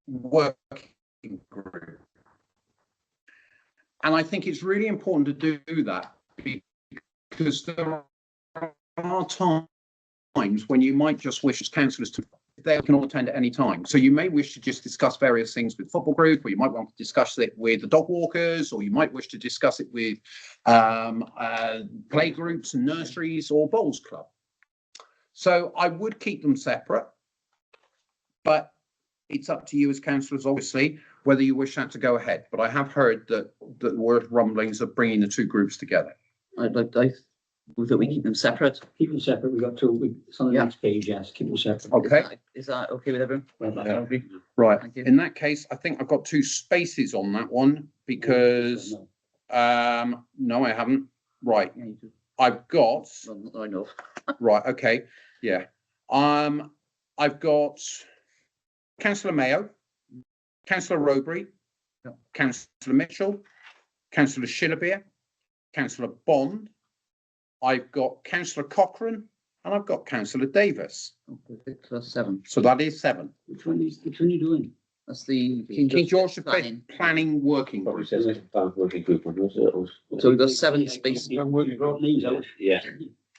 working group. And I think it's really important to do that, because there are times when you might just wish as councillors to, they can all attend at any time. So you may wish to just discuss various things with football group, or you might want to discuss it with the dog walkers, or you might wish to discuss it with play groups and nurseries or bowls club. So I would keep them separate, but it's up to you as councillors, obviously, whether you wish that to go ahead. But I have heard that the word rumblings of bringing the two groups together. I move that we keep them separate. Keep them separate. We've got 2, it's on the Yeah. next page, yes, keep them separate. Okay. Is that okay with everyone? Yeah. Okay. Right. Thank you. In that case, I think I've got 2 spaces on that one because no, I haven't. Right. Yeah, you do. I've got Well, I know. right. Okay. Yeah. I've got Councillor Mayo, Councillor Rowbury, Yeah. Councillor Mitchell, Councillor Shillerbeer, Councillor Bond. I've got Councillor Cochrane, and I've got Councillor Davis. Okay, plus 7. So that is 7. Which one you doing? That's the King George V planning. Planning Working Probably Group. says it's a working group one, was it? So we've got 7 spaces. Brought names out. Yeah.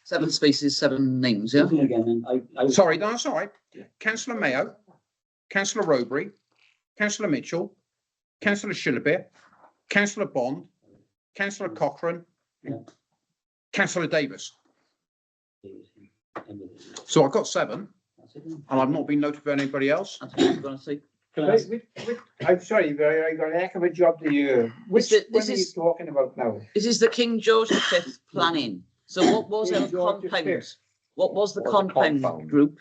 7 spaces, 7 names, yeah? Something again, and I. Sorry, that's all right. Councillor Mayo, Councillor Rowbury, Councillor Mitchell, Councillor Shillerbeer, Councillor Bond, Councillor Cochrane, Yeah. Councillor Davis. So I've got 7, That's it then. and I've not been notified of anybody else. That's what I was going to say. Can I ask- I'm sorry, but I got a heck of a job to do. Which This one are you is- talking about now? This is the King George V planning. So what was King our George V. compound? What was the What was the compound compound? group?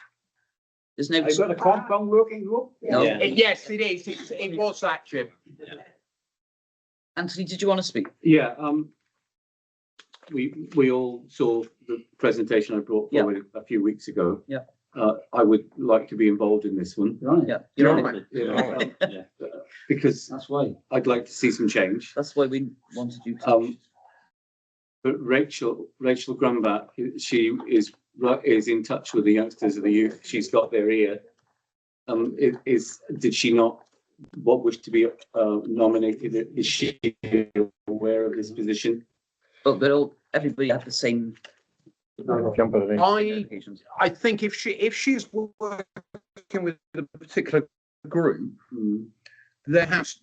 There's no. I got a compound working group? No. Yeah. Yes, it is. It was that, Jim. Anthony, did you want to speak? Yeah, we all saw the presentation I brought Yeah. forward a few weeks ago. Yeah. I would like to be involved in this one. You're on it. Yeah, You're you're on on it. Yeah, because That's why. I'd like to see some change. That's why we wanted you to. But Rachel Grumbat, she is in touch with the youngsters of the youth. She's got their ear. Did she not wish to be nominated? Is she aware of this position? But they're all, everybody had the same applications. I think if she's working with a particular group, there has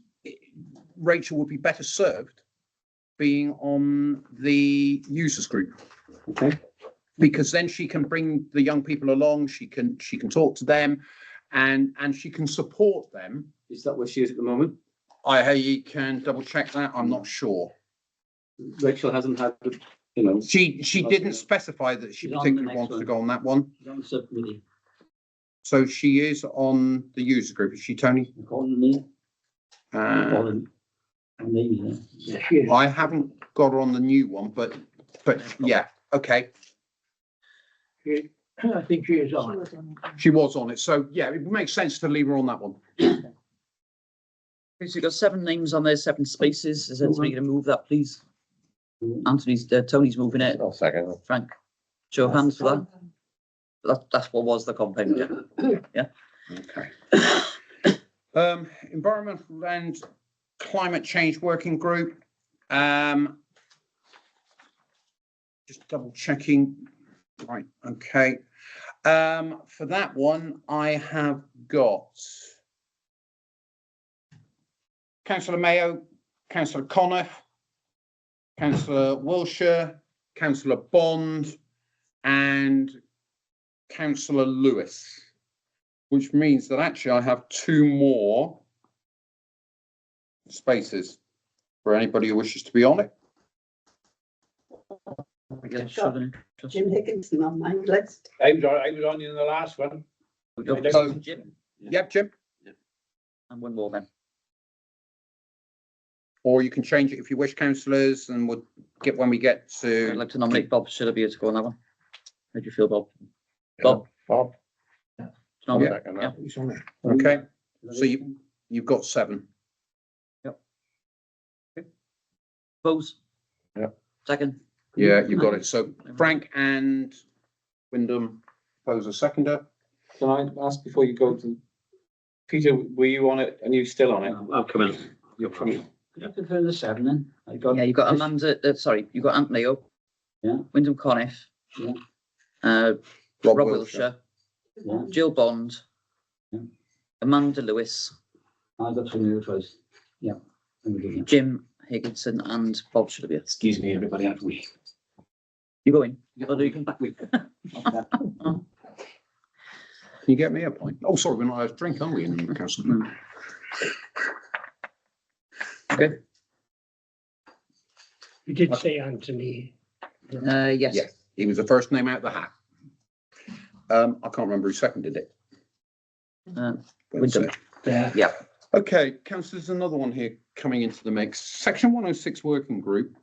Rachel would be better served being on the users group. Okay. Because then she can bring the young people along, she can talk to them and she can support them. Is that where she is at the moment? I can double check that, I'm not sure. Rachel hasn't had, you know. She didn't specify that she She's on the particularly next wanted to one. go on that one. She's on the subcommittee. So she is on the user group, is she, Tony? According to me, according to me, Yeah, she is. I haven't got her on the new one, but yeah, okay. I think she is on. She was on it, so yeah, it makes sense to leave her on that one. Okay, so you've got 7 names on there, 7 spaces. Is anybody going to move that, please? Anthony's, Tony's moving it. I'll second. Frank, show of hands for that. That's what was the compound, yeah. Okay. Environmental and Climate Change Working Group. Just double checking. Right, okay. For that one, I have got Councillor Mayo, Councillor Conniff, Councillor Wilshire, Councillor Bond, and Councillor Lewis, which means that actually I have 2 more spaces for anybody who wishes to be on it. Jim Higginson on my list. I was on in the last one. So, Jim, Yep, Jim. and 1 more then. Or you can change it if you wish, councillors, and we'll get when we get I'd to. like to nominate Bob Shillerby to go on that one. How do you feel, Bob? Bob? Bob. Nominate? Second Yeah. that. He's on it. Okay, so you've got 7. Pose? Yeah. Second? Yeah, you've got it. So Frank and Wyndham pose a seconder. Can I ask before you go to, Peter, were you on it and you still on it? I'll come in. You're coming. I prefer the 7 then. I got. Yeah, you've got Amanda, sorry, you've got Ant Mayo. Yeah. Wyndham Conniff. Yeah. Rob Wilshire. Wilshire. Yeah. Jill Bond. Yeah. Amanda Lewis. I got 2 new choice. Yeah. Jim Higginson and Bob Shillerby. Excuse me, everybody, have we? You going? Or do you come back? Can you get me a point? Oh, sorry, we're not allowed to drink, are we, in the council? Okay. You did say Anthony. Yes. Yes, he was the first name out of the hat. I can't remember who seconded it. Wyndham. Yeah. Okay, councillors, another one here coming into the mix. Section 106 working group.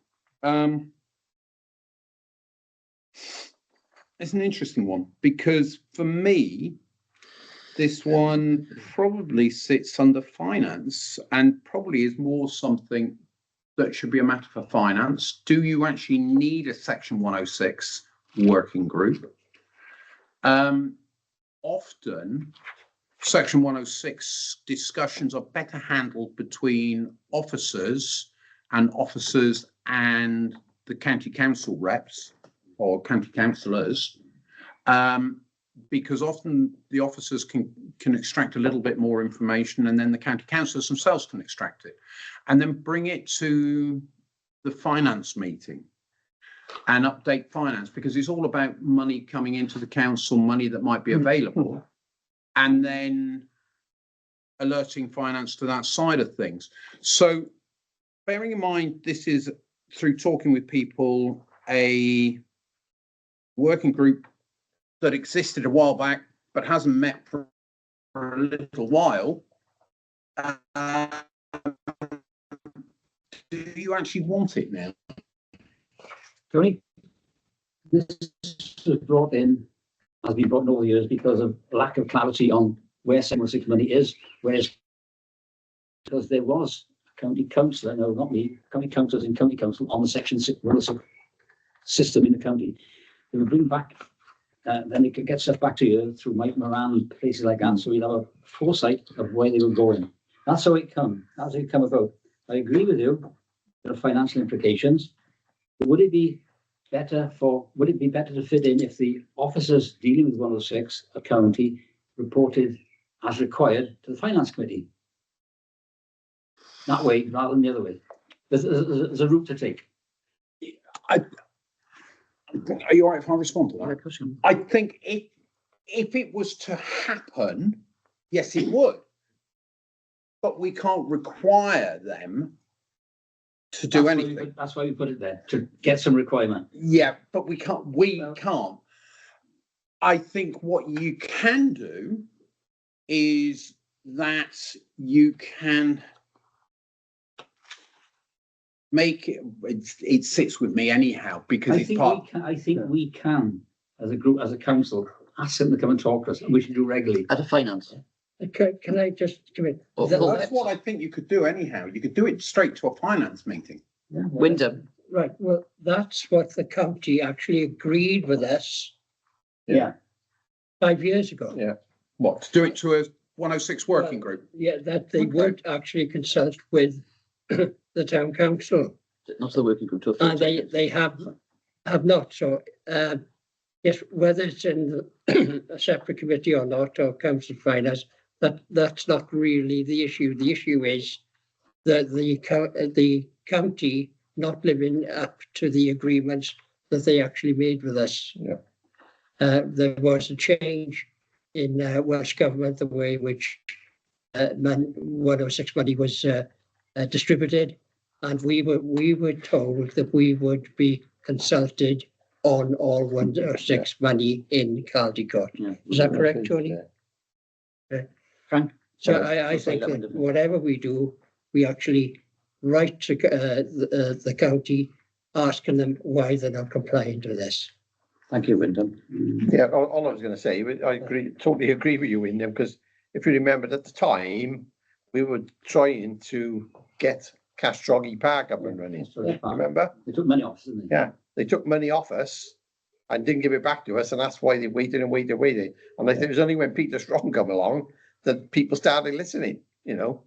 It's an interesting one because for me, this one probably sits under finance and probably is more something that should be a matter for finance. Do you actually need a section 106 working group? Often section 106 discussions are better handled between officers and the county council reps or county councillors, because often the officers can extract a little bit more information and then the county councillors themselves can extract it and then bring it to the finance meeting and update finance, because it's all about money coming into the council, money that might be available, and then alerting finance to that side of things. So bearing in mind, this is through talking with people, a working group that existed a while back, but hasn't met for a little while. Do you actually want it now? Tony, this was brought in, has been brought in over the years because of lack of clarity on where 706 money is, whereas because there was a county councillor, no, not me, county councillors in county council on the section 106 system in the county. They would bring back, then they could get stuff back to you through Mike Moran and places like that, so we'd have a foresight of where they were going. That's how it come about. I agree with you, there are financial implications. Would it be better to fit in if the officers dealing with 106, a county, reported as required to the finance committee? that way rather than the other way. There's a route to take. Are you all right if I respond to Yeah, that? of course you I think if it was to happen, yes, it would. But we can't require them to do anything. That's why we put it there, to get some requirement. Yeah, but we can't. I think what you can do is that you can make it sits with me anyhow, because it's part. I think we can, as a group, as a council, ask them to come and talk to us, and we should do regularly. At a finance. Can I just come in? Or That- full That's what I think you could do anyhow. You could do it straight to a finance meeting. Wyndham. Right, well, that's what the county actually agreed with us Yeah. 5 years ago. Yeah. What, to do it to a 106 working group? Yeah, that they Okay. would actually consult with the town council. Not the working group. To a full And they have not, so, yes, whether it's in a separate committee or not, or council finance, that's not really the issue. The issue is that the county not living up to the agreements that they actually made with us. Yeah. There was a change in Welsh Government, the way in which 106 money was distributed, and we were told that we would be consulted on all 106 money in Caldicot. Yeah. Is that correct, Tony? Frank. So I think that whatever we do, we actually write to the county, asking them why they're not complying to this. Thank you, Wyndham. Yeah, all I was going to say, I totally agree with you in them, because if you remember at the time, we were trying to get Castroggy Park up and running. Remember? They took money off us, didn't they? Yeah, they took money off us and didn't give it back to us, and that's why they waited and waited and waited. And I think it was only when Peter Strong come along that people started listening, you know.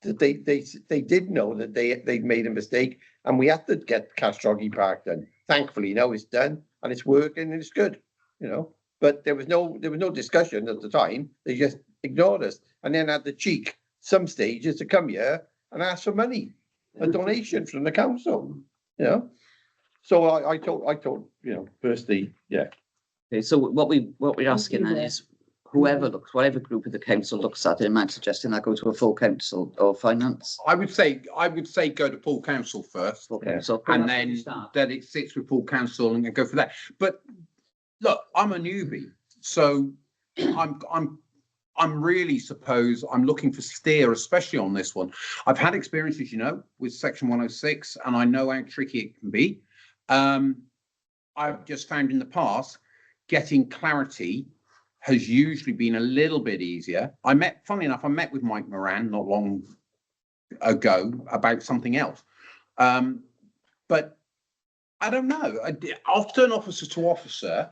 That they did know that they'd made a mistake, and we had to get Castroggy Park done. Thankfully, now it's done and it's working and it's good, you know. But there was no discussion at the time. They just ignored us, and then had the cheek some stages to come here and ask for money, a donation from the council, you know. So I told you know, personally, yeah. Okay, so what we're asking then is whatever group of the council looks at it, am I suggesting that go to a full council or finance? I would say go to full council first, Full Yeah. council. and That's where you then start. that it sits with full council and go for that. But look, I'm a newbie, so I'm really suppose I'm looking for steer, especially on this one. I've had experiences, you know, with Section 106, and I know how tricky it can be. I've just found in the past getting clarity has usually been a little bit easier. Funnily enough, I met with Mike Moran not long ago about something else. But I don't know. Often officer to officer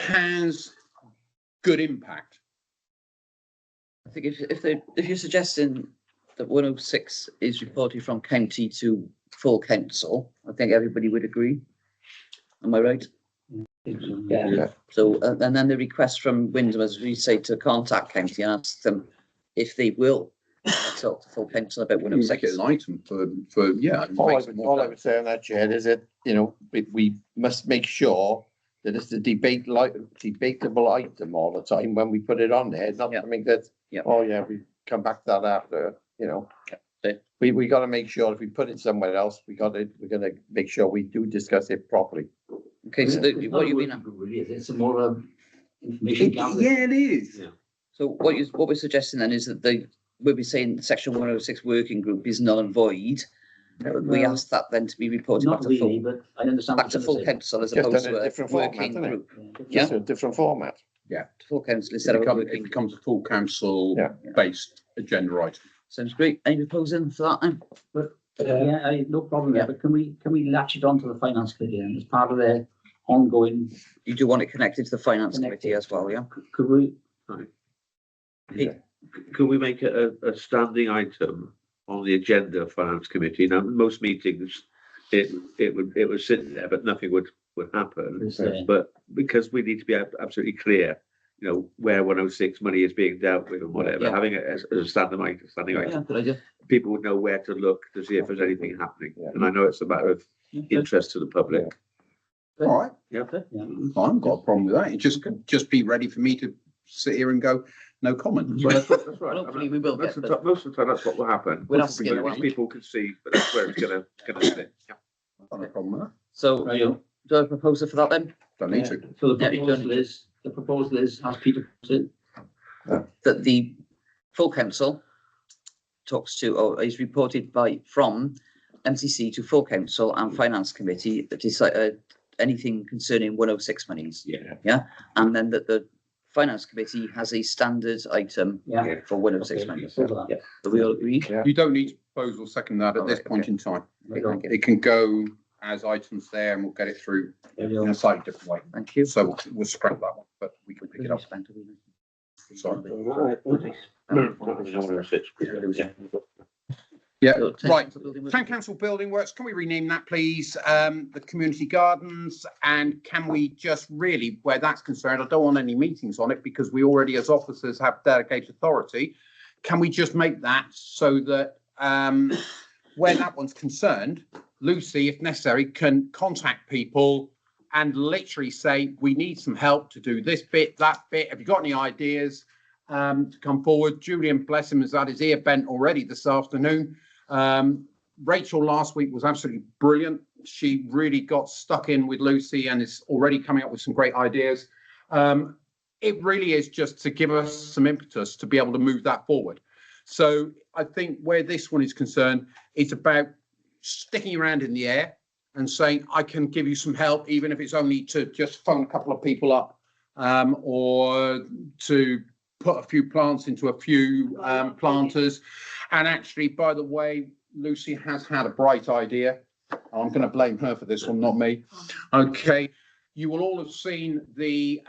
has good impact. I think if you're suggesting that 106 is reported from county to full council, I think everybody would agree. Am I right? Yeah. So, and then the request from Wyndham, as we say, to contact county and ask them if they will talk to full council about Make it 106. an item for yeah. All I would say on that, Jed, is that, you know, we must make sure that it's a debatable item all the time when we put it on there. It's not Yeah. something that, Yeah. oh yeah, we come back to that after, you know. Okay. We got to make sure if we put it somewhere else, we're gonna make sure we do discuss it properly. Okay, so what you've been, Really, it's more information gathering. Yeah, it is. Yeah. so what we're suggesting then is that we'll be saying Section 106 working group is null and void. We Well, ask that then to be reported back Not to full, really, but I understand. back what to you're full saying. council as Just opposed in a to a different format, working isn't it? group. Just a different format. To full council instead of a It working. becomes a full council Yeah. based agenda item. Sounds great. Any proposing for that then? Yeah, no problem there, Yeah. but can we latch it onto the finance committee and as part of their ongoing, You do want it connected to the finance Connected. committee as well, yeah? Could we, Hey. could we make it a standing item on the agenda of finance committee? Now, most meetings, it would sit there, but nothing would happen. is, But because we need to be absolutely clear you know, where 106 money is being dealt with and whatever, Yeah. having it as a standing item. Yeah, good idea. People would know where to look to see if there's anything happening. And I know it's a matter of Yeah, good. interest to the public. All right, Yeah. Okay, yeah. I haven't got a problem with that. It just be ready for me to sit here and go, no comment. Well, that's right. Well, hopefully we will Most get of the most of the time, that's what will happen. We'll have to get Most people can see, but that's where it's gonna sit. I've got no problem with that. So, do I have a proposer for that then? Don't need to. So the Yeah, you don't proposal is, as Peter puts it, That the full council talks to, or is reported from MCC to full council and finance committee that decide anything concerning 106 monies. yeah. And then that the finance committee has a standard item Yeah. for 106 Okay, monies. so that. Yeah, so we all agree? You don't need to propose or second that at this Alright, point okay. in time. Okay, thank you. It can go as items there and we'll get it through in a slightly different way. Thank you. So we'll scrap that one, but we can pick it up. Sorry. Yeah, right. Town Council Building Works, can we rename that, please? The community gardens, and can we just really, where that's concerned, I don't want any meetings on it because we already as officers have delegated authority. Can we just make that so that where that one's concerned, Lucy, if necessary, can contact people and literally say, we need some help to do this bit, that bit. Have you got any ideas to come forward? Julian, bless him, has had his ear bent already this afternoon. Rachel last week was absolutely brilliant. She really got stuck in with Lucy and is already coming up with some great ideas. It really is just to give us some impetus to be able to move that forward. So I think where this one is concerned, it's about sticking around in the air and saying, I can give you some help, even if it's only to just phone a couple of people up or to put a few plants into a few planters. And actually, by the way, Lucy has had a bright idea. I'm going to blame her for this one, not me. Okay. You will all have seen the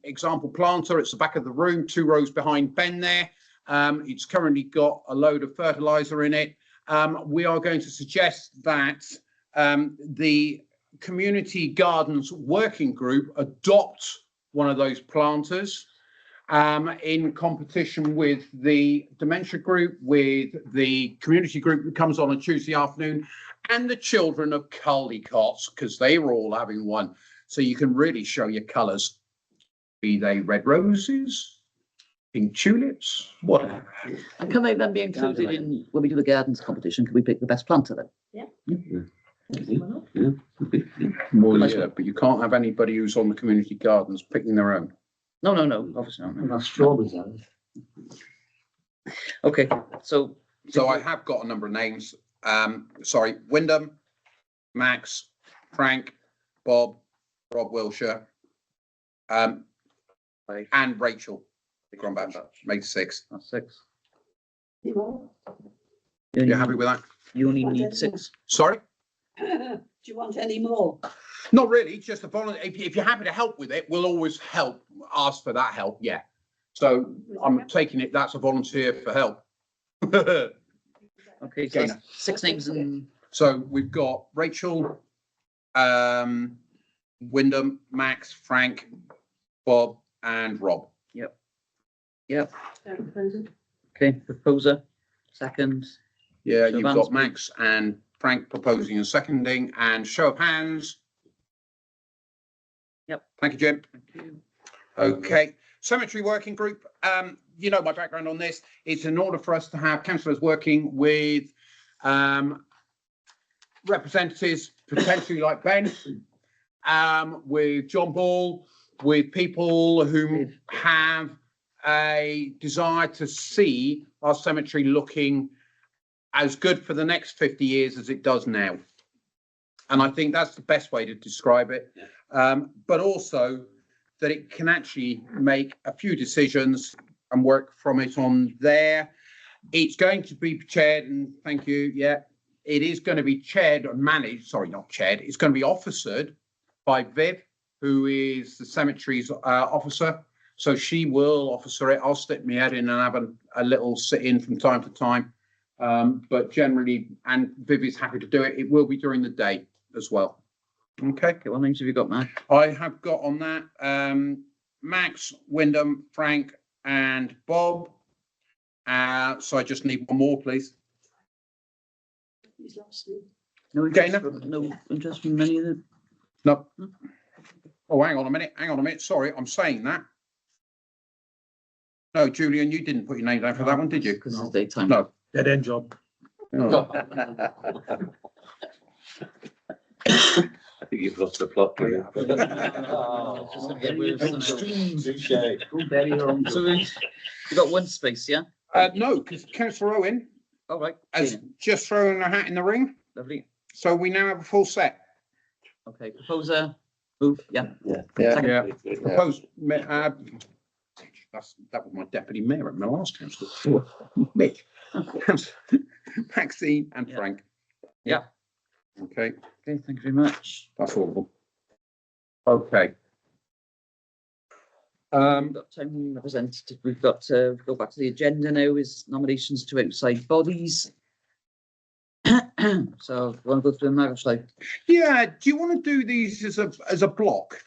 example planter. It's the back of the room, 2 rows behind Ben there. It's currently got a load of fertilizer in it. We are going to suggest that the community gardens working group adopt one of those planters in competition with the dementia group, with the community group that comes on a Tuesday afternoon, and the children of Caldicot, because they were all having one. So you can really show your colours, be they red roses, pink tulips, whatever. And can they then be included in, when we do the gardens competition, can we pick the best planter then? Well, yeah, but you can't have anybody who's on the community gardens picking their own. No, obviously not. That's strawberries, are they? Okay, so So I have got a number of names. Sorry, Wyndham, Max, Frank, Bob, Rob Wilshire, and Rachel Grumbach, made 6. that's 6. You You happy with that? You only need 6. Sorry? Do you want any more? Not really, just a volunteer. If you're happy to help with it, we'll always help, ask for that help, yeah. So I'm taking it, that's a volunteer for help. Okay, so that's 6 names and So we've got Rachel, Wyndham, Max, Frank, Bob, and Rob. yep. Okay, proposer, second. Yeah, So you've Vance, got Max and Frank proposing and seconding, and show of hands. Yep. Thank you, Jim. Thank you. Okay, cemetery working group. You know my background on this. It's in order for us to have councillors working with representatives, potentially like Ben, with John Ball, with people who have a desire to see our cemetery looking as good for the next 50 years as it does now. And I think that's the best way to describe it. But also that it can actually make a few decisions and work from it on there. It's going to be chaired, and thank you, yeah, it is going to be chaired and managed, sorry, not chaired, it's going to be officered by Viv, who is the cemetery's officer. So she will officer it. I'll stick my head in and have a little sit in from time to time. But generally, and Viv is happy to do it, it will be during the day as well. Okay. Okay, what names have you got, Matt? I have got on that Max, Wyndham, Frank and Bob. So I just need one more, please. He's lost me. No interest, no interest from many of them? No. Oh, hang on a minute. Sorry, I'm saying that. No, Julian, you didn't put your name down for that one, did you? Because it's daytime. No. Dead end job. No. I think you've lost the plot. It's just gonna get worse, isn't it? So we've got one space, yeah? No, because Councillor Owen All right. has just thrown a hat in the ring. Lovely. So we now have a full set. Okay, proposer, move, yeah. Yeah. Yeah. Proposed, that was my deputy mayor at my last council. Mick. Maxine and Yeah. Frank. Yeah. Okay, Okay, thank you very much. that's all of them. Okay. We've got town representative, we've got, go back to the agenda now, is nominations to outside bodies. So, you want to go through them now, or shall I? Yeah, do you want to do these as a block?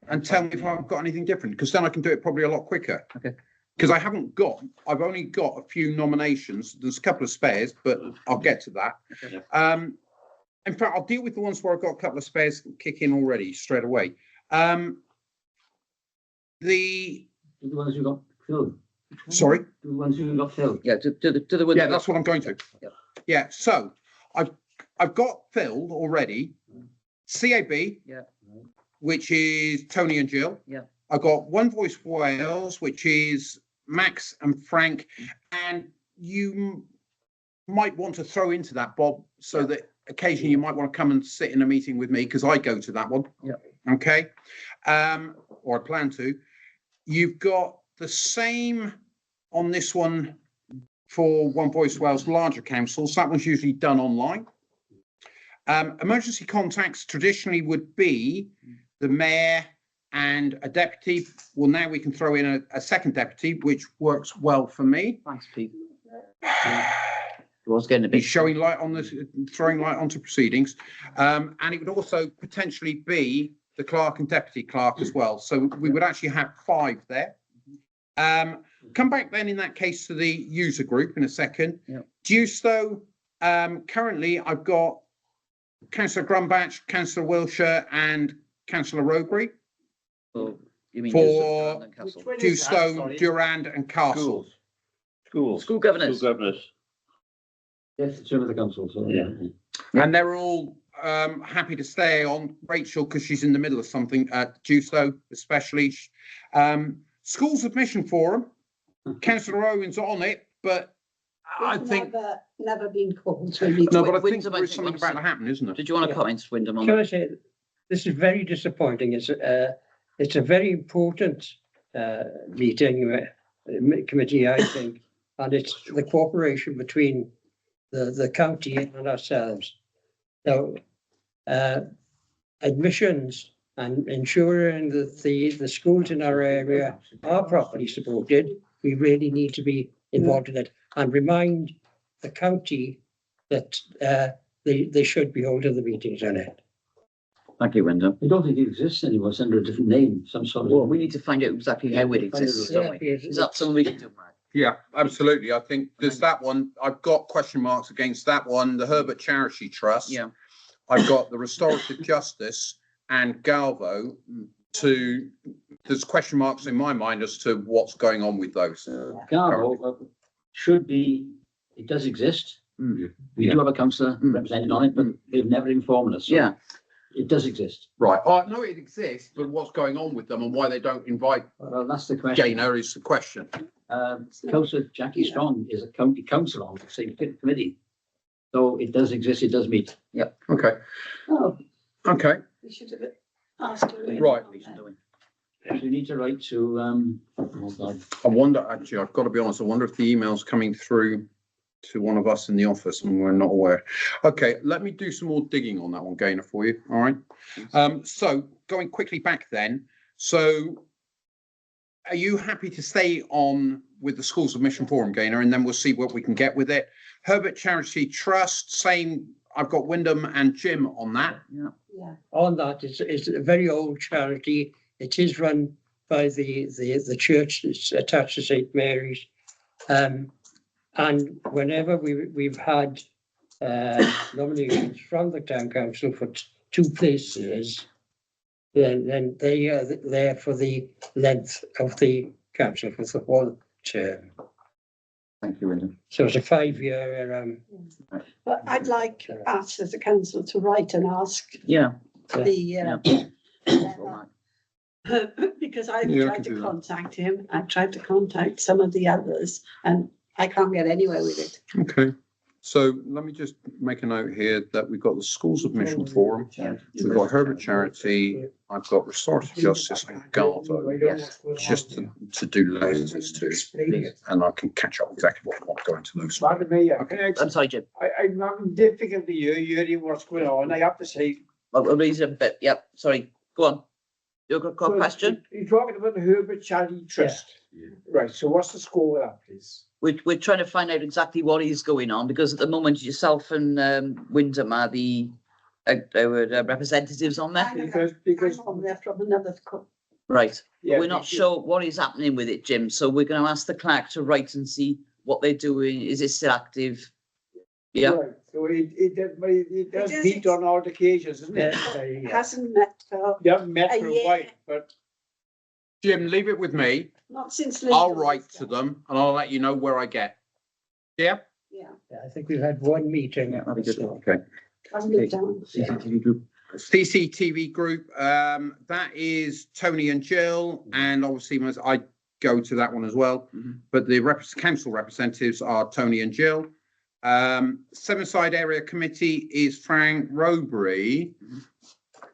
And tell me if I've got anything different, because then I can do it probably a lot quicker. Okay. Because I've only got a few nominations. There's a couple of spares, but I'll get to that. Okay. In fact, I'll deal with the ones where I've got a couple of spares kick in already straight away. The ones you got filled. Sorry. The ones you got filled. Yeah, to the one. Yeah, that's what I'm going to. Yep. Yeah, so I've got filled already. CAB. Yeah. Which is Tony and Jill. Yeah. I've got One Voice Wales, which is Max and Frank, and you might want to throw into that, Bob, so that occasionally you might want to come and sit in a meeting with me, because I go to that one. Yeah. Okay. Or I plan to. You've got the same on this one for One Voice Wales larger councils. That one's usually done online. Emergency contacts traditionally would be the mayor and a deputy. Well, now we can throw in a second deputy, which works well for me. Thanks, Pete. It was getting a bit. He's showing light on this, throwing light onto proceedings. And it would also potentially be the clerk and deputy clerk as well. So we would actually have 5 there. Come back then in that case to the user group in a second. Yep. Deusto, currently I've got Councillor Grumbach, Councillor Wilshire and Councillor Rowbury Oh, you mean for Durand and Castle? Which one is that? Deusto, Sorry. Durand and Castle. Schools. School governors. School governors. Yes, it's of the council, so. Yeah. And they're all happy to stay on. Rachel, because she's in the middle of something, Deusto especially. Schools Admission Forum, Councillor Owen's on it, but I think, Never been called to a meeting. no, but I think Wyndham, there I is think, something about to happen, isn't there? Did you want to comment, Wyndham, on Can that? I say, this is very disappointing. It's a very important meeting, committee, I think, and it's the cooperation between the county and ourselves. So, admissions and ensuring that the schools in our area are properly supported, we really need to be involved in it and remind the county that they should be holding the meetings on it. Thank you, Wyndham. I don't think it exists anymore. It's under a different name, some sort of. Well, we need to find out exactly how it exists, don't we? Is that something we can do, Mark? Yeah, absolutely. I think there's that one. I've got question marks against that one, the Herbert Charity Trust. Yeah. I've got the Restorative Justice and Galvo there's question marks in my mind as to what's going on with those. Garbo should be, it does exist. We do have a councillor represented on it, but they've never informed us. So Yeah, it does exist. Right. I know it exists, but what's going on with them and why they don't invite Well, that's the question. Gaynor is the question. Councillor Jackie Strong is a county councillor on the same committee. So it does exist, it does meet. Okay. Oh, Okay. we should have asked her. Right. So you need to write to, oh God, I wonder, actually, I've got to be honest, I wonder if the email's coming through to one of us in the office and we're not aware. Okay, let me do some more digging on that one, Gaynor, for you. All right. So going quickly back then. So are you happy to stay on with the Schools Admission Forum, Gaynor, and then we'll see what we can get with it? Herbert Charity Trust, same. I've got Wyndham and Jim on that. Yeah. Yeah. On that, it's a very old charity. It is run by the church that's attached to St Mary's. And whenever we've had nominations from the town council for two places, then they are there for the length of the council for the whole term. Thank you, Wyndham. So it's a 5-year. But I'd like us as a council to write and ask Yeah. the, because I've Yeah, I tried can to do that. contact him, I've tried to contact some of the others, and I can't get anywhere with it. Okay, so let me just make a note here that we've got the Schools of Mission Forum, we've got Herbert Charity, I've got Restorative Justice and Garvo, Yes. just to do letters to, and I can catch up exactly what I want to go into those. Madam Mayor, can I, I'm sorry, Jim. I'm having difficulty hearing what's going on. I have to say. I'll raise it a bit. Yep, sorry. Go on. You've got a question? You're talking about the Herbert Charity Trust. Right, so what's the score of that, please? We're trying to find out exactly what is going on, because at the moment yourself and Wyndham are the representatives on there. Because I'm on there from another. Right. yeah, We're not sure what is happening with it, Jim, so we're going to ask the clerk to write and see what they're doing. Is it still active? Yeah. Right, so it does does, meet it's- on odd occasions, isn't it? Hasn't met for, You haven't met A for a year. while, but Jim, leave it with me, not since. I'll Lincoln write was to there. them and I'll let you know where I get. Yeah? Yeah, I think we've had one meeting. Yeah, that'd be good. Okay. I've lived down. CCTV group. CCTV group, that is Tony and Jill, and obviously I go to that one as well. But the council representatives are Tony and Jill. Sevenside Area Committee is Frank Robury.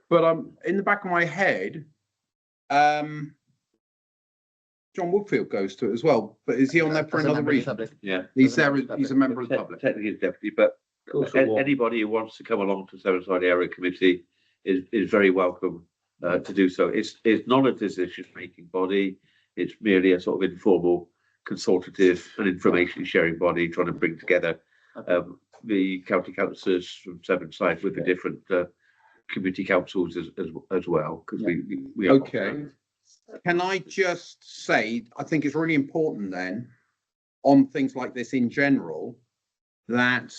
But in the back of my head, John Woodfield goes to it as well. But is he on there for As a another member of the reason? public. Yeah. He's there, he's a member of the public. Technically he's deputy, but anybody who wants to come along to Sevenside Area Committee is very welcome to do so. It's not a decision-making body. It's merely a sort of informal, consultative and information sharing body trying to bring together the county councillors from Sevenside with the different community councils as well, because we are. Okay. Can I just say, I think it's really important then, on things like this in general, that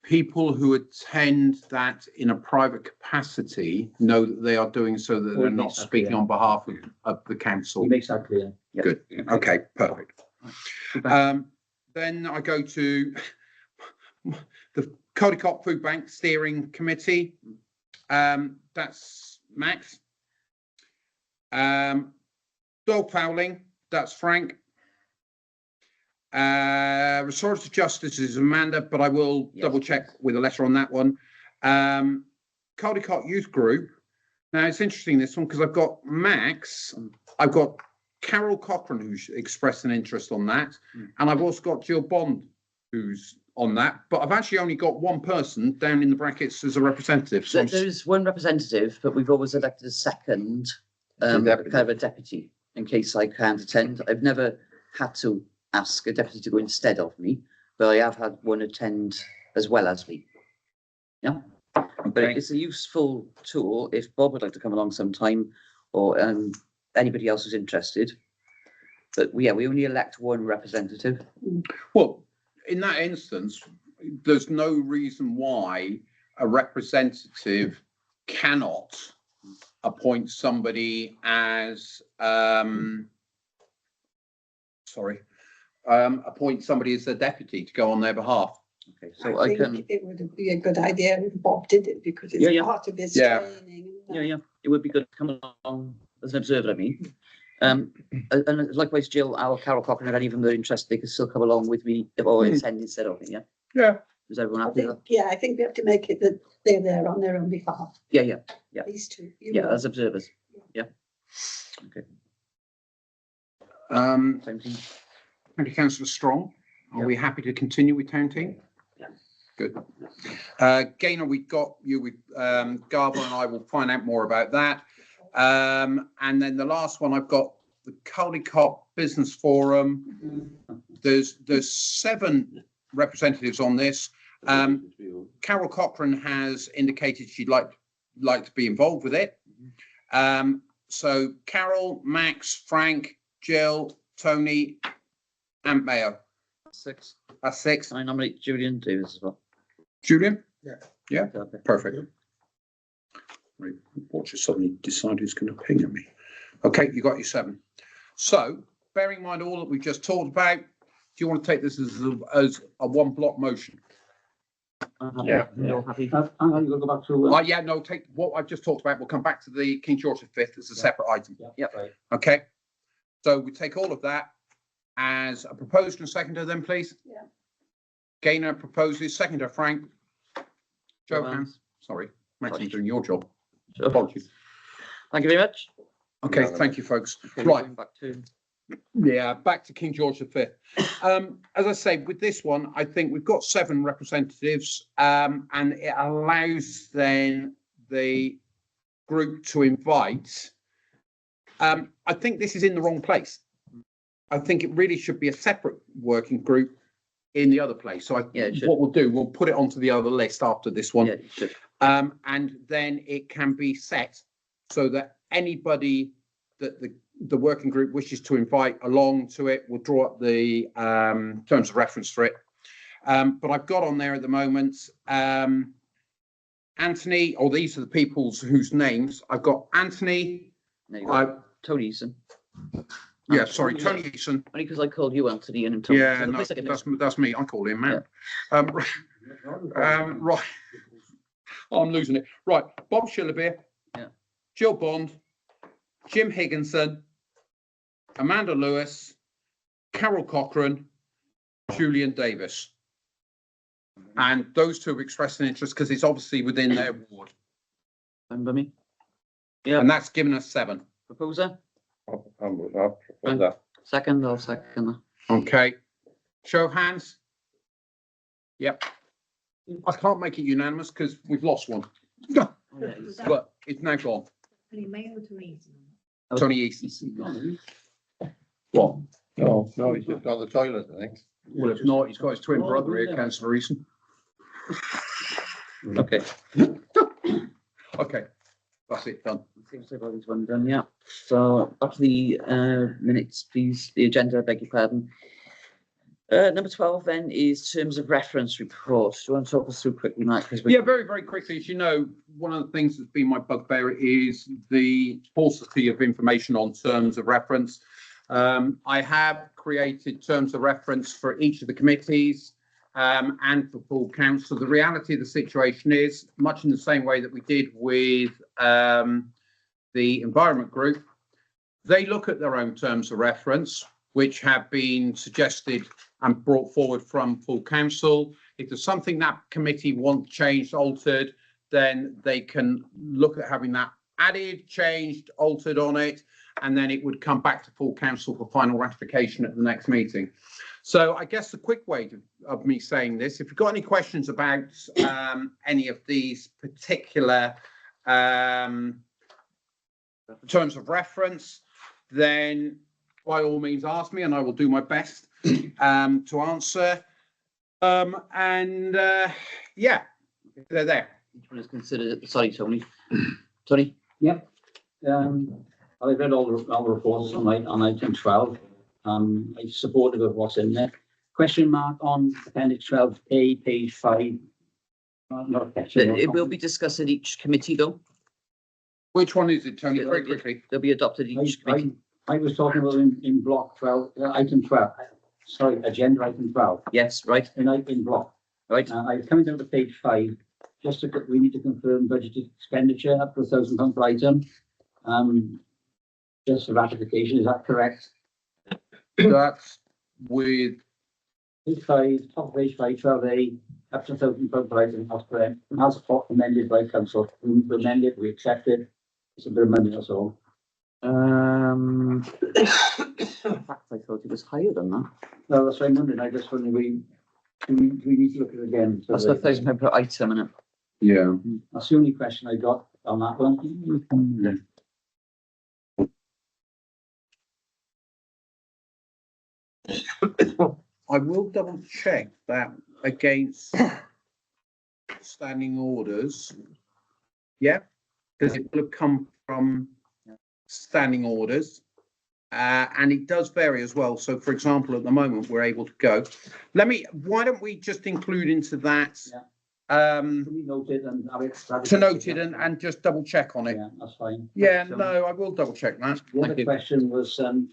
people who attend that in a private capacity know that they are doing so that they're not speaking on behalf of the council. makes that clear. Good, okay, perfect. Then I go to the Caldicot Food Bank Steering Committee. That's Max. Dog fouling, that's Frank. Restorative Justice is Amanda, but I will double check with a letter on that one. Caldicot Youth Group. Now it's interesting this one because I've got Max, I've got Carol Cochran who's expressed an interest on that, and I've also got Jill Bond who's on that, but I've actually only got one person down in the brackets as a representative. So There's one representative, but we've always elected a second, kind of a deputy, in case I can't attend. I've never had to ask a deputy to go instead of me, but I have had one attend as well as me. Yeah, but it's a useful tool if Bob would like to come along sometime, or anybody else who's interested. But we only elect one representative. well, in that instance, there's no reason why a representative cannot appoint somebody as appoint somebody as their deputy to go on their behalf. Okay, so I I think can. it would be a good idea if Bob did it, because it's Yeah. part of his Yeah. training. Yeah, it would be good to come along as an observer, I mean. And likewise, Jill, our Carol Cochran, and any of them that are interested, they can still come along with me or attend instead of me, yeah? Yeah. Is everyone I happy with think, I think we have to make it that they're there on their own behalf, that? Yeah, these two. yeah, as observers, yeah. Okay. Same thing. County Councillor Strong, are we happy to continue with town team? Yeah. Good. Gaynor, we've got you with Garbo, and I will find out more about that. And then the last one, I've got the Caldicot Business Forum. There's 7 representatives on this. Carol Cochran has indicated she'd like to be involved with it. So Carol, Max, Frank, Jill, Tony, and Mayo. 6. That's 6. I nominate Julian Davis as well. Julian? Yeah. Yeah, Okay. perfect. Right, watch it suddenly decide who's going to ping at me. Okay, you got your 7. So, bearing in mind all that we've just talked about, do you want to take this as a one block motion? Yeah. You're happy? Hang on, you've got to go back to. Yeah, no, take what I've just talked about. We'll come back to the King George V as a separate item. Yep. Right. Okay, so we take all of that as a proposed and seconder then, please. Yeah. Gaynor proposes, seconder Frank. Joe Joe Hans, sorry, Maxim's Sorry. doing your job. Sure. Apologies. Thank you very much. Okay, No, thank you, folks. Okay, Right. going back to Yeah, back to King George V. As I say, with this one, I think we've got 7 representatives, and it allows then the group to invite. I think this is in the wrong place. I think it really should be a separate working group in the other place. So Yeah, it should. what we'll do, we'll put it onto the other list after this one. yeah, you should. And then it can be set so that anybody that the working group wishes to invite along to it will draw up the terms of reference for it. But I've got on there at the moment Anthony, or these are the people's whose names I've got. Anthony, There you go. Tony Eason. sorry, Tony Eason. Only because I called you Anthony and Tony. Yeah, So the no, place I can do- that's me. I call him man. Right. Oh, I'm losing it. Right, Bob Shillabere. Yeah. Jill Bond, Jim Higginson, Amanda Lewis, Carol Cochran, Julian Davis. And those 2 have expressed an interest because it's obviously within their ward. Remember me? Yeah. And that's given us 7. Proposer? I'll propose that. Second, I'll second that. Okay. Show of hands. Yep. I can't make it unanimous because we've lost one. Oh, yeah, it's- But it's now gone. was- Tony Easton. What? No, he's just got the toilet, I think. Well, if not, he's got his twin brother here, Councillor Easton. Okay. Okay, that's it, done. Seems like all these one done, yeah. So up to the minutes, please, the agenda, I beg your pardon. Number 12 then is terms of reference report. Do you want to talk us through quickly, Mike? 'Cause we- Yeah, very, very quickly. As you know, one of the things that's been my bugbear is the paucity of information on terms of reference. I have created terms of reference for each of the committees and for full council. The reality of the situation is much in the same way that we did with the environment group. They look at their own terms of reference, which have been suggested and brought forward from full council. If there's something that committee want changed, altered, then they can look at having that added, changed, altered on it, and then it would come back to full council for final ratification at the next meeting. So I guess the quick way of me saying this, if you've got any questions about any of these particular terms of reference, then by all means ask me and I will do my best to answer. Yeah, they're there. Each one is considered, sorry, Tony. Tony? Yep. I've read all the reports on item 12. I'm supportive of what's in there. Question mark on appendix 12A, page 5. Not a question. It will be discussed at each committee though. Which one is it, Tony? Very quickly. They'll be adopted at each committee. I was talking about in block 12, item 12. Sorry, agenda item 12. Yes, right, In block. right. I'm coming down to page 5. We need to confirm budgeted expenditure up to £1,000 per item. Just for ratification, is that correct? That's with, Page 5, top of page 5, 12A, up to £1,000 per item, as amended by council. We amended, we accepted. It's a bit of money, that's all. In fact, I thought it was higher than that. No, that's what I'm wondering. I just wondering, we need to look at it again. So That's £1,000 per item, isn't it? yeah. that's the only question I got on that one. I will double check that against standing orders. Yeah, because it will have come from standing orders. And it does vary as well. So for example, at the moment, we're able to go. Why don't we just include into that, Can we note it and have it? to note it and just double check on it? Yeah, that's fine. Yeah, But, no, I will double check that. The Thank other you. question was, on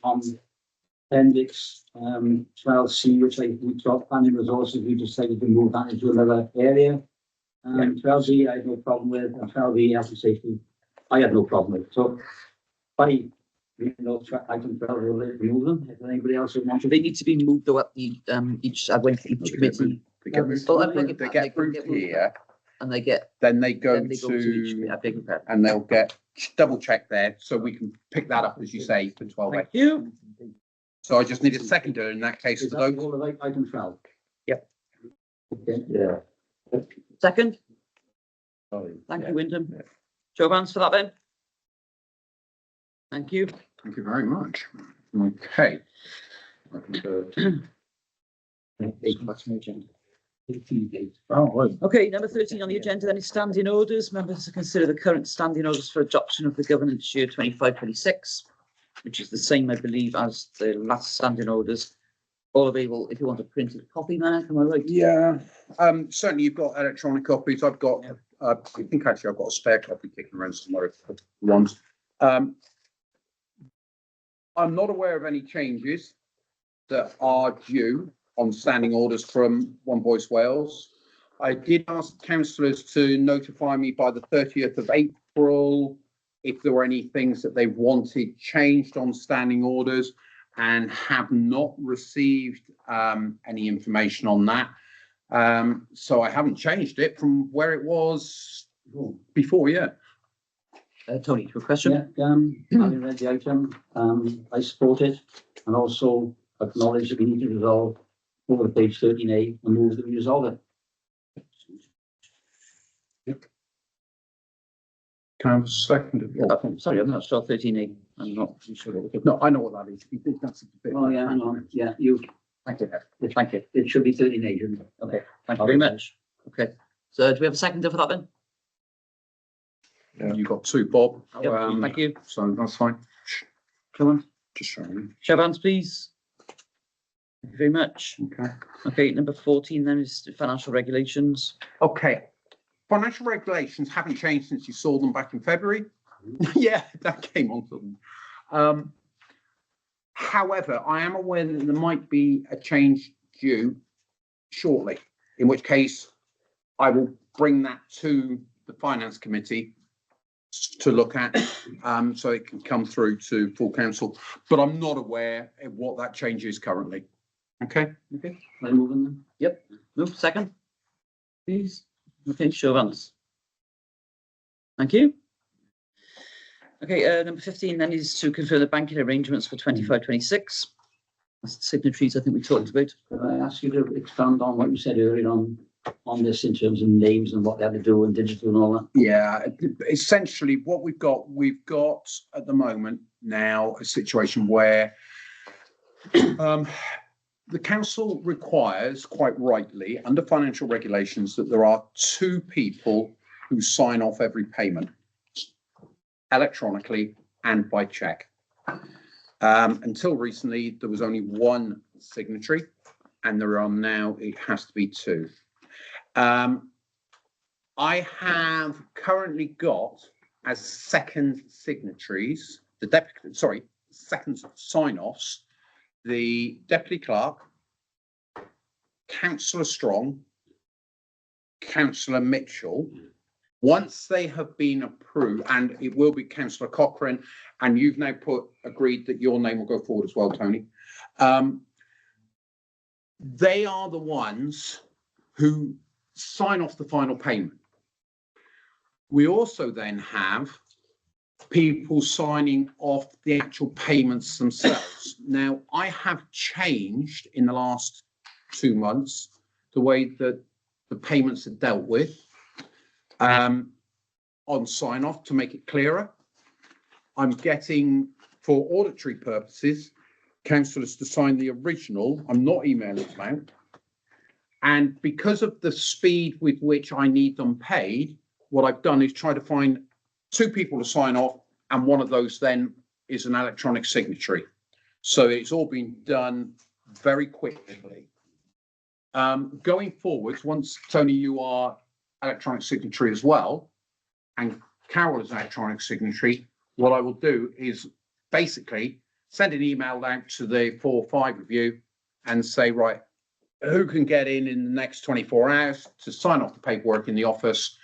appendix, 12C, which we got planning resources, we decided to move that into another area. 12Z, I had no problem with, and 12E, health and safety, I had no problem with. So, by, item 12, we'll remove them. If anybody else would want to. They need to be moved though at the, each committee. They get moved, Well, I think if they they get can moved get moved here, And they get, then they go then they go to each, to, I beg your pardon. and they'll get double check there, so we can pick that up, as you say, for 12A. Thank you. So I just need a seconder in that case Is for that those. all of item 12? Yep. Okay, yeah. Second, Sorry. thank Yeah. you, Wyndham. Show of hands for that then. Thank you. Thank you very much. Okay. Okay, number 13 on the agenda then is standing orders. Members to consider the current standing orders for adoption of the governance year 25-26, which is the same, I believe, as the last standing orders. All available if you want a printed copy, Mark, am I right? Yeah, certainly you've got electronic copies. I've got, I think actually I've got a spare copy kicking around somewhere. Ones. I'm not aware of any changes that are due on standing orders from One Voice Wales. I did ask councillors to notify me by the 30th of April if there were any things that they wanted changed on standing orders, and have not received any information on that. So I haven't changed it from where it was before, yeah. Tony, your question? Yeah, having read the item, I support it, and also acknowledge that we need to resolve over page 13A and move that we resolve it. Can I have a second? Sorry, I'm not sure 13A. I'm not too sure. No, I know what that is. That's a bit. Oh, yeah, hang on, yeah, you, Thank you. Thank you. it should be 13A, shouldn't it? Okay, thank you very much. Okay, so do we have a seconder for that then? You got two, Bob. Yep, thank you. So that's fine. Come on, Just showing you. show of hands, please. Thank you very much. Okay. Okay, number 14 then is financial regulations. Okay. Financial regulations haven't changed since you saw them back in February. Yeah, that came onto them. However, I am aware that there might be a change due shortly, in which case I will bring that to the Finance Committee to look at, so it can come through to full council, but I'm not aware of what that change is currently. Okay? Okay, Am I moving them? yep, move second, please. Okay, show of hands. Thank you. Okay, number 15 then is to confirm the banking arrangements for 25-26. That's the signatories I think we talked about. Could I ask you to expand on what you said earlier on this in terms of names and what they have to do and digital and all that? Yeah, essentially what we've got at the moment now a situation where the council requires, quite rightly, under financial regulations, that there are two people who sign off every payment electronically and by cheque. Until recently, there was only one signatory, and there are now, it has to be two. I have currently got as second signatories, second sign-offs, the deputy clerk, Councillor Strong, Councillor Mitchell. Once they have been approved, and it will be Councillor Cochrane, and you've now agreed that your name will go forward as well, Tony. They are the ones who sign off the final payment. We also then have people signing off the actual payments themselves. Now, I have changed in the last 2 months the way that the payments are dealt with on sign off to make it clearer. I'm getting, for auditory purposes, councillors to sign the original. I'm not emailing them out. And because of the speed with which I need them paid, what I've done is try to find two people to sign off, and one of those then is an electronic signatory. So it's all been done very quickly. Going forwards, once Tony, you are electronic signatory as well, and Carol is an electronic signatory, what I will do is basically send an email out to the 4 or 5 of you and say, right, who can get in the next 24 hours to sign off the paperwork in the office,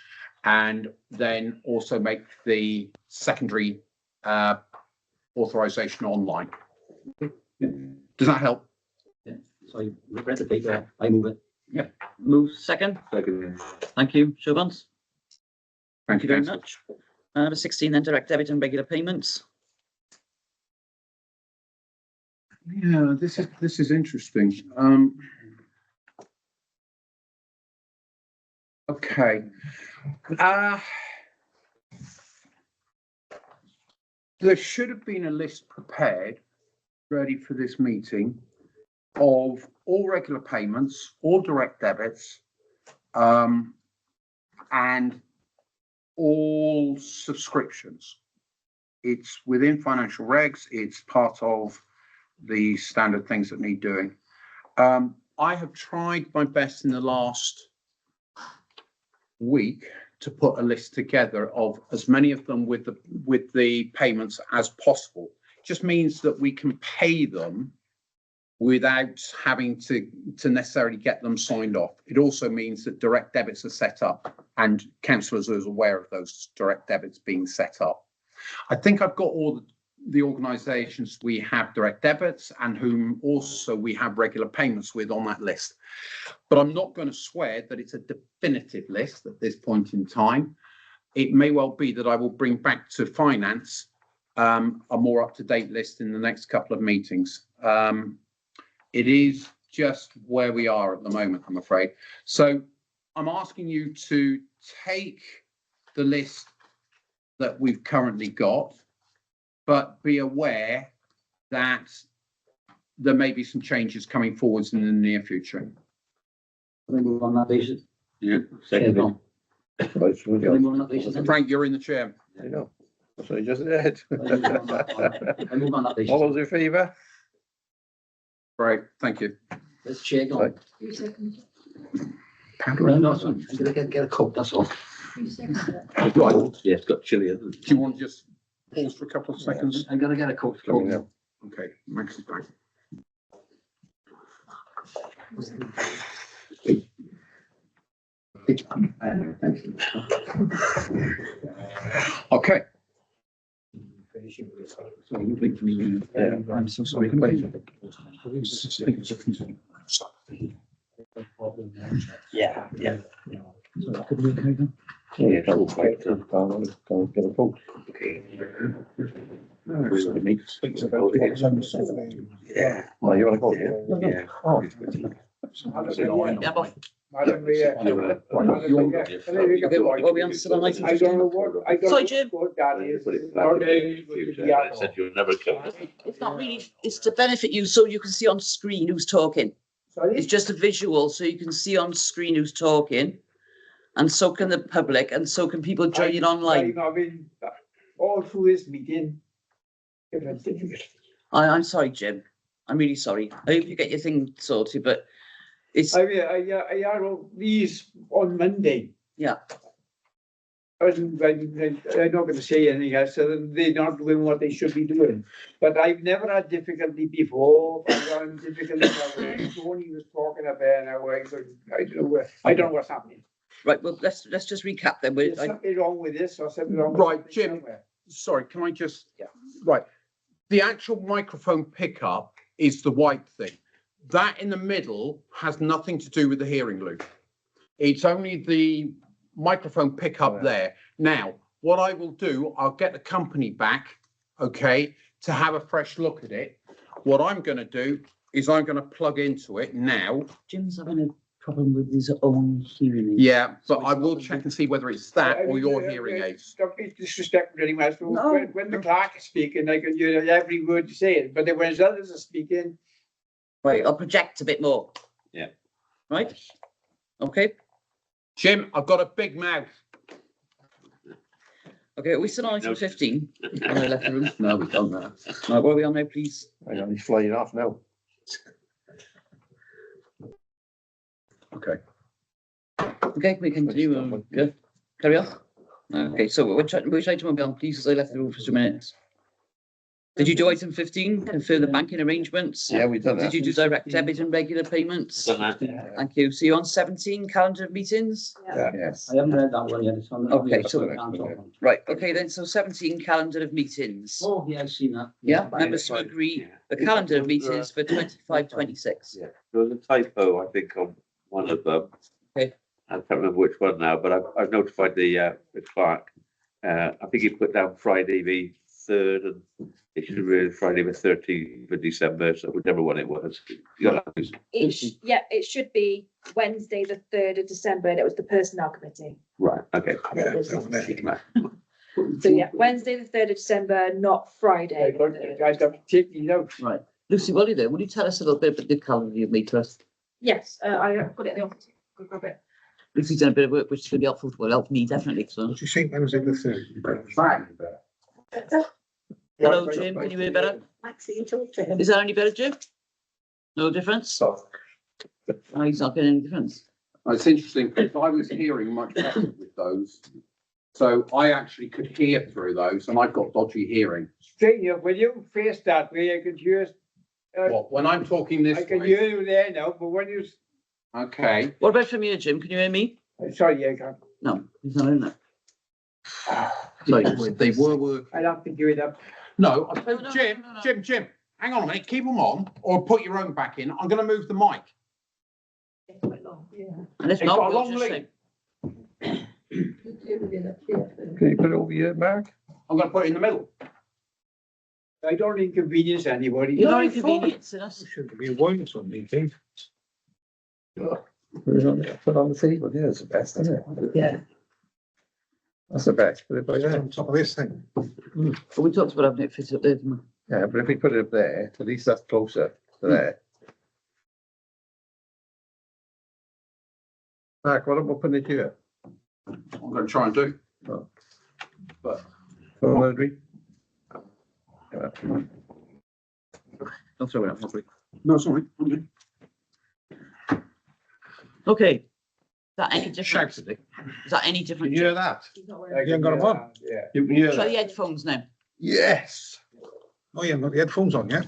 and then also make the secondary authorization online. Does that help? So I read the paper, I move it. Move second. Second. Thank you. Show of hands. Thank Thank you very Councillor. much. Number 16 then, direct debit and regular payments. Yeah, this is interesting. Okay. There should have been a list prepared, ready for this meeting, of all regular payments, all direct debits, and all subscriptions. It's within financial regs. It's part of the standard things that need doing. I have tried my best in the last week to put a list together of as many of them with the payments as possible. It just means that we can pay them without having to necessarily get them signed off. It also means that direct debits are set up and councillors are aware of those direct debits being set up. I think I've got all the organisations we have direct debits and whom also we have regular payments with on that list. But I'm not going to swear that it's a definitive list at this point in time. It may well be that I will bring back to finance a more up-to-date list in the next couple of meetings. It is just where we are at the moment, I'm afraid. So I'm asking you to take the list that we've currently got, but be aware that there may be some changes coming forwards in the near future. Can we move on that basis? Yeah. Second. Second. Can we move on that basis? then? Frank, you're in the chair. I know. That's what I just said. I move on that basis. All those in favour? Right, thank you. Let's chair go. Right. No, no, sorry. I'm gonna get a coat, that's all. Right, Yeah, it's got chilly, hasn't it? do you want to just pause for a couple of seconds? I'm gonna get a coat. Coming now. Okay, Max is back. Okay. I'm so sorry. Yeah, yeah. Yeah, double plate. Go and get a vote. Yeah. Oh, you want to go? Yeah. Oh. Yeah, but Madam Mayor. Madam Mayor, can I make a point? what we on to the item I don't know what, I don't Sorry, know Jim. what that is. Put it back in the future. I said you'll never come. it's not really, it's to benefit you so you can see on screen who's talking. Sorry? It's just a visual so you can see on screen who's talking. And so can the public and so can people joining online. I've been all through this meeting. If it's difficult. I'm sorry, Jim. I'm really sorry. I hope you get your thing sorted, but it's, I had all these on Monday. yeah. I'm not going to say anything else, so they're not doing what they should be doing. But I've never had difficulty before. I've had difficulty now. Tony was talking about now. I don't know what's happening. Right, well, let's just recap then. There's something wrong with this or something wrong with Right, something Jim. somewhere. Sorry, can I just, right. The actual microphone pickup is the white thing. That in the middle has nothing to do with the hearing loop. It's only the microphone pickup there. Now, what I will do, I'll get the company back, okay, to have a fresh look at it. What I'm going to do is I'm going to plug into it now. Jim's having a problem with his own hearing. aids. Yeah, So but it's I not will the- check and see whether it's that I or mean, your hearing aids. Stop being disrespectful anyway. So No, when the clerk is speaking, I can hear every word you say. But then when others are speaking, Right, I'll project a bit more. Yeah. Right? Okay, Jim, I've got a big mouth. Okay, are we still on item 15? When I left the room. No, we don't know. Right, what are we on now, please? Hang on, he's flying off now. Okay. Okay, we continue. Good. Carry on. Okay, so which item are we on, please, as I left the room for 2 minutes? Did you do item 15, confirm the banking arrangements? Yeah, we've done Did that. you do direct debit and regular payments? Done that. Thank you. So you're on 17, calendar of meetings? Yes. I haven't read that one yet. It's on. Okay, yeah, so- I can't talk. Right, okay then, so 17, calendar of meetings. Oh, yeah, I've seen that. Yeah, members to agree the calendar of meetings for 25, 26. Yeah, there was a typo, I think, on one of them. Okay. I can't remember which one now, but I've notified the clerk. I think he put down Friday the 3rd, and it should be Friday the 13th of December, so whichever one it was. You got that? Yeah, it should be Wednesday, the 3rd of December, and it was the personnel committee. Right, okay. Yeah, So yeah, Wednesday, the 3rd of December, not Friday. I don't take these out. Right. Lucy, while you're there, would you tell us a little bit about the calendar you've made to us? Yes, I've got it in the office. Go grab it. Lucy's done a bit of work which is going to be helpful, well, help me definitely, so. What do you think Wednesday the 3rd? Hello, Jim, can you hear better? Maxine, talk to him. Is that any better, Jim? No difference? Oh, he's not getting any difference. It's interesting, because I was hearing much better with those. So I actually could hear through those, and I've got dodgy hearing. Straighten you, when you face that way, I can hear, What, when I'm talking this I can way? hear you there now, but when you, Okay. What about from you, Jim? Can you hear me? sorry, I can't. No, he's not in there. They were working. I'll have to give it up. No, no, Jim, no, no. Jim, hang on a minute, keep them on, or put your own back in. I'm gonna move the mic. And if It's not, got a we'll long just lead. say, Can you put it over here, Mark? I'm gonna put it in the middle. I don't inconvenience anybody. you're not No, it's fine. inconveniencing us. Should be a wine or something, Keith. Put it on the table, yeah, it's the best, isn't it? Yeah. That's the best, put it by Put it there. on top of this thing. But we talked about having it fit up there, didn't we? Yeah, but if we put it up there, at least that's closer to there. Mark, what about putting it here? I'm gonna try and do. But Don't agree? Don't throw it out, hopefully. no, sorry. Okay. Okay. Is that any different? Shouted it. Is that any Can different? you hear that? I You ain't got 'em on? Yeah. You can hear Try that? the headphones now. Yes. Oh, you haven't got the headphones on yet?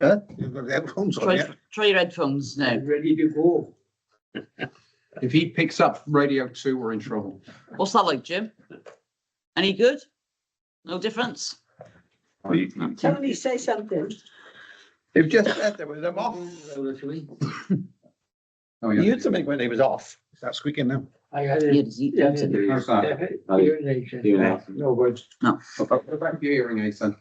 Huh? You've got the headphones on yet? Try your headphones now. I'm ready to go. If he picks up radio 2, we're in trouble. What's that like, Jim? Any good? No difference? Tony, say something. You've just said there was them off. Oh, You yeah. had something when he was off. Is that squeaking now? I had Yeah, does he- Yeah, does he- How's that? urination. No words. Put back your hearing aids then.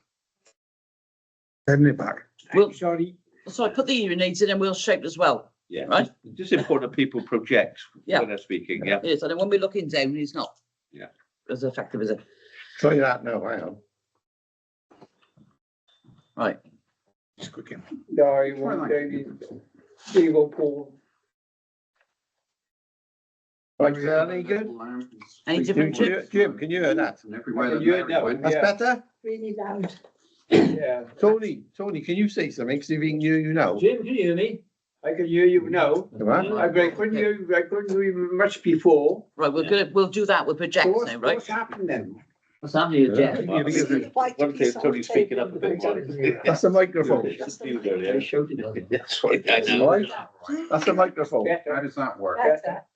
Having it back. Well- Sorry. So I put the hearing aids in and we'll shout as well. Yeah, Right. just important that people project Yeah. when they're speaking, yeah. It is, and then when we're looking down, it's not. Yeah. As effective as it. Try that now, hang on. Right. Squeaking. No, you won't. They will pull. Right, is that any good? Any different, Jim? Jim, can you hear that? And everywhere I that can hear it Mary now. went. That's Yeah. better? Really loud. Yeah. Tony, can you say something? See if he can hear you now. Jim, can you hear me? I can hear you now. Come on. I couldn't hear you much before. Right, we'll do that with project So now, right? what's happened then? What's happening, Yeah. Jim? One thing, Tony's speaking up a bit more. That's the microphone. Just a few earlier. I showed it. That's right, I know. Right? That's the microphone. How does that work?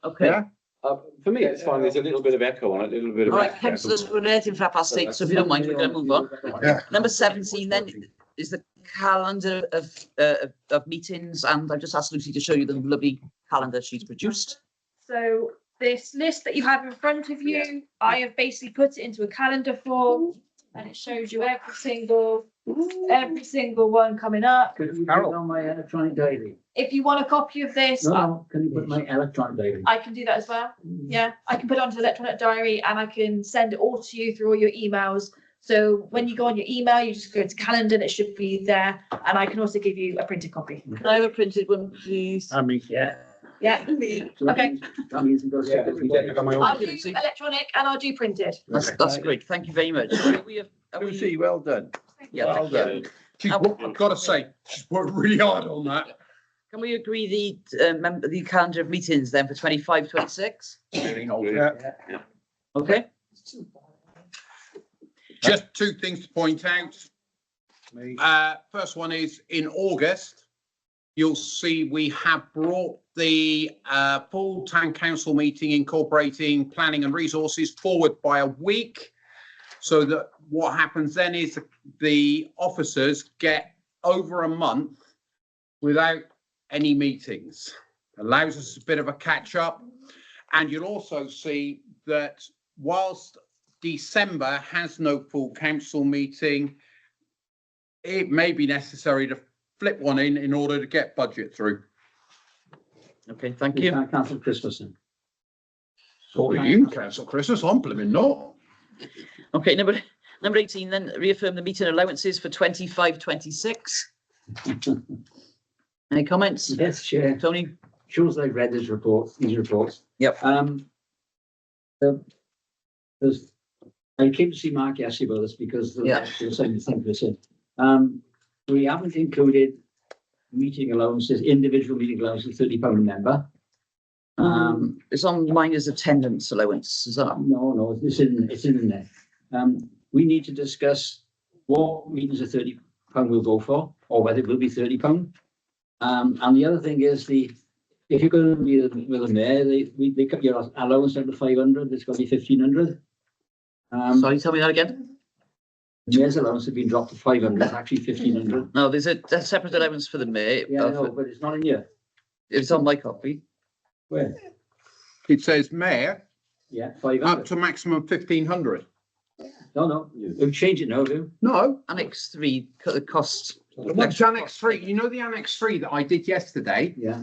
Okay. Yeah. For me, it's fine. There's a little bit of echo on it, a little bit of. All right, councillors, we're relating for 8:30, so if you don't mind, we're going to move on. Yeah. Number 17 then is the calendar of meetings, and I've just asked Lucy to show you the lovely calendar she's produced. So this list that you have in front of you, I have basically put it into a calendar form, and it shows you every single one coming up. Can you put it on my electronic diary? If you want a copy of this, No, can you put my electronic diary? I can do that as well. Yeah, I can put it onto the electronic diary and I can send it all to you through all your emails. So when you go on your email, you just go to calendar and it should be there. And I can also give you a printed copy. Can I have a printed one, please? I mean, Yeah. Yeah. Okay. That means it goes. Yeah. I'll do electronic and I'll do printed. That's great. Thank you very much. Lucy, well done. Yeah, Well thank you. done. I've got to say, she's worked really hard on that. Can we agree the calendar of meetings then for 25, 26? Okay. Just two things to point out. First one is in August, you'll see we have brought the full town council meeting incorporating planning and resources forward by a week. So that what happens then is the officers get over a month without any meetings. Allows us a bit of a catch up. And you'll also see that whilst December has no full council meeting, it may be necessary to flip one in order to get budget through. Okay, thank You you. can't cancel Christmas then. So you can cancel Christmas, I'm blooming not. Okay, number 18 then, reaffirm the meeting allowances for 25, 26. Any comments? Yes, Chair. Tony? Shows I've read these reports. Yep. I came to see Mark yesterday about this because the same thing they said. We haven't included meeting allowances, individual meeting allowances, £30 a member. It's on mine as attendance allowance, is that? No, it's in there. We need to discuss what meetings of £30 we'll go for, or whether it will be £30. And the other thing is if you're going to be with the mayor, they cut your allowance down to 500. It's going to be 1,500. Sorry, tell me that again. Mayor's allowance has been dropped to 500. It's actually 1,500. No, there's a separate allowance for the mayor. Yeah, I know, but it's not in here. It's on my copy. Where? It says mayor Yeah, up 500. to maximum 1,500. No, we've changed it now, have you? No, Annex 3, cut the cost. what's Annex 3? You know the Annex 3 that I did yesterday? Yeah.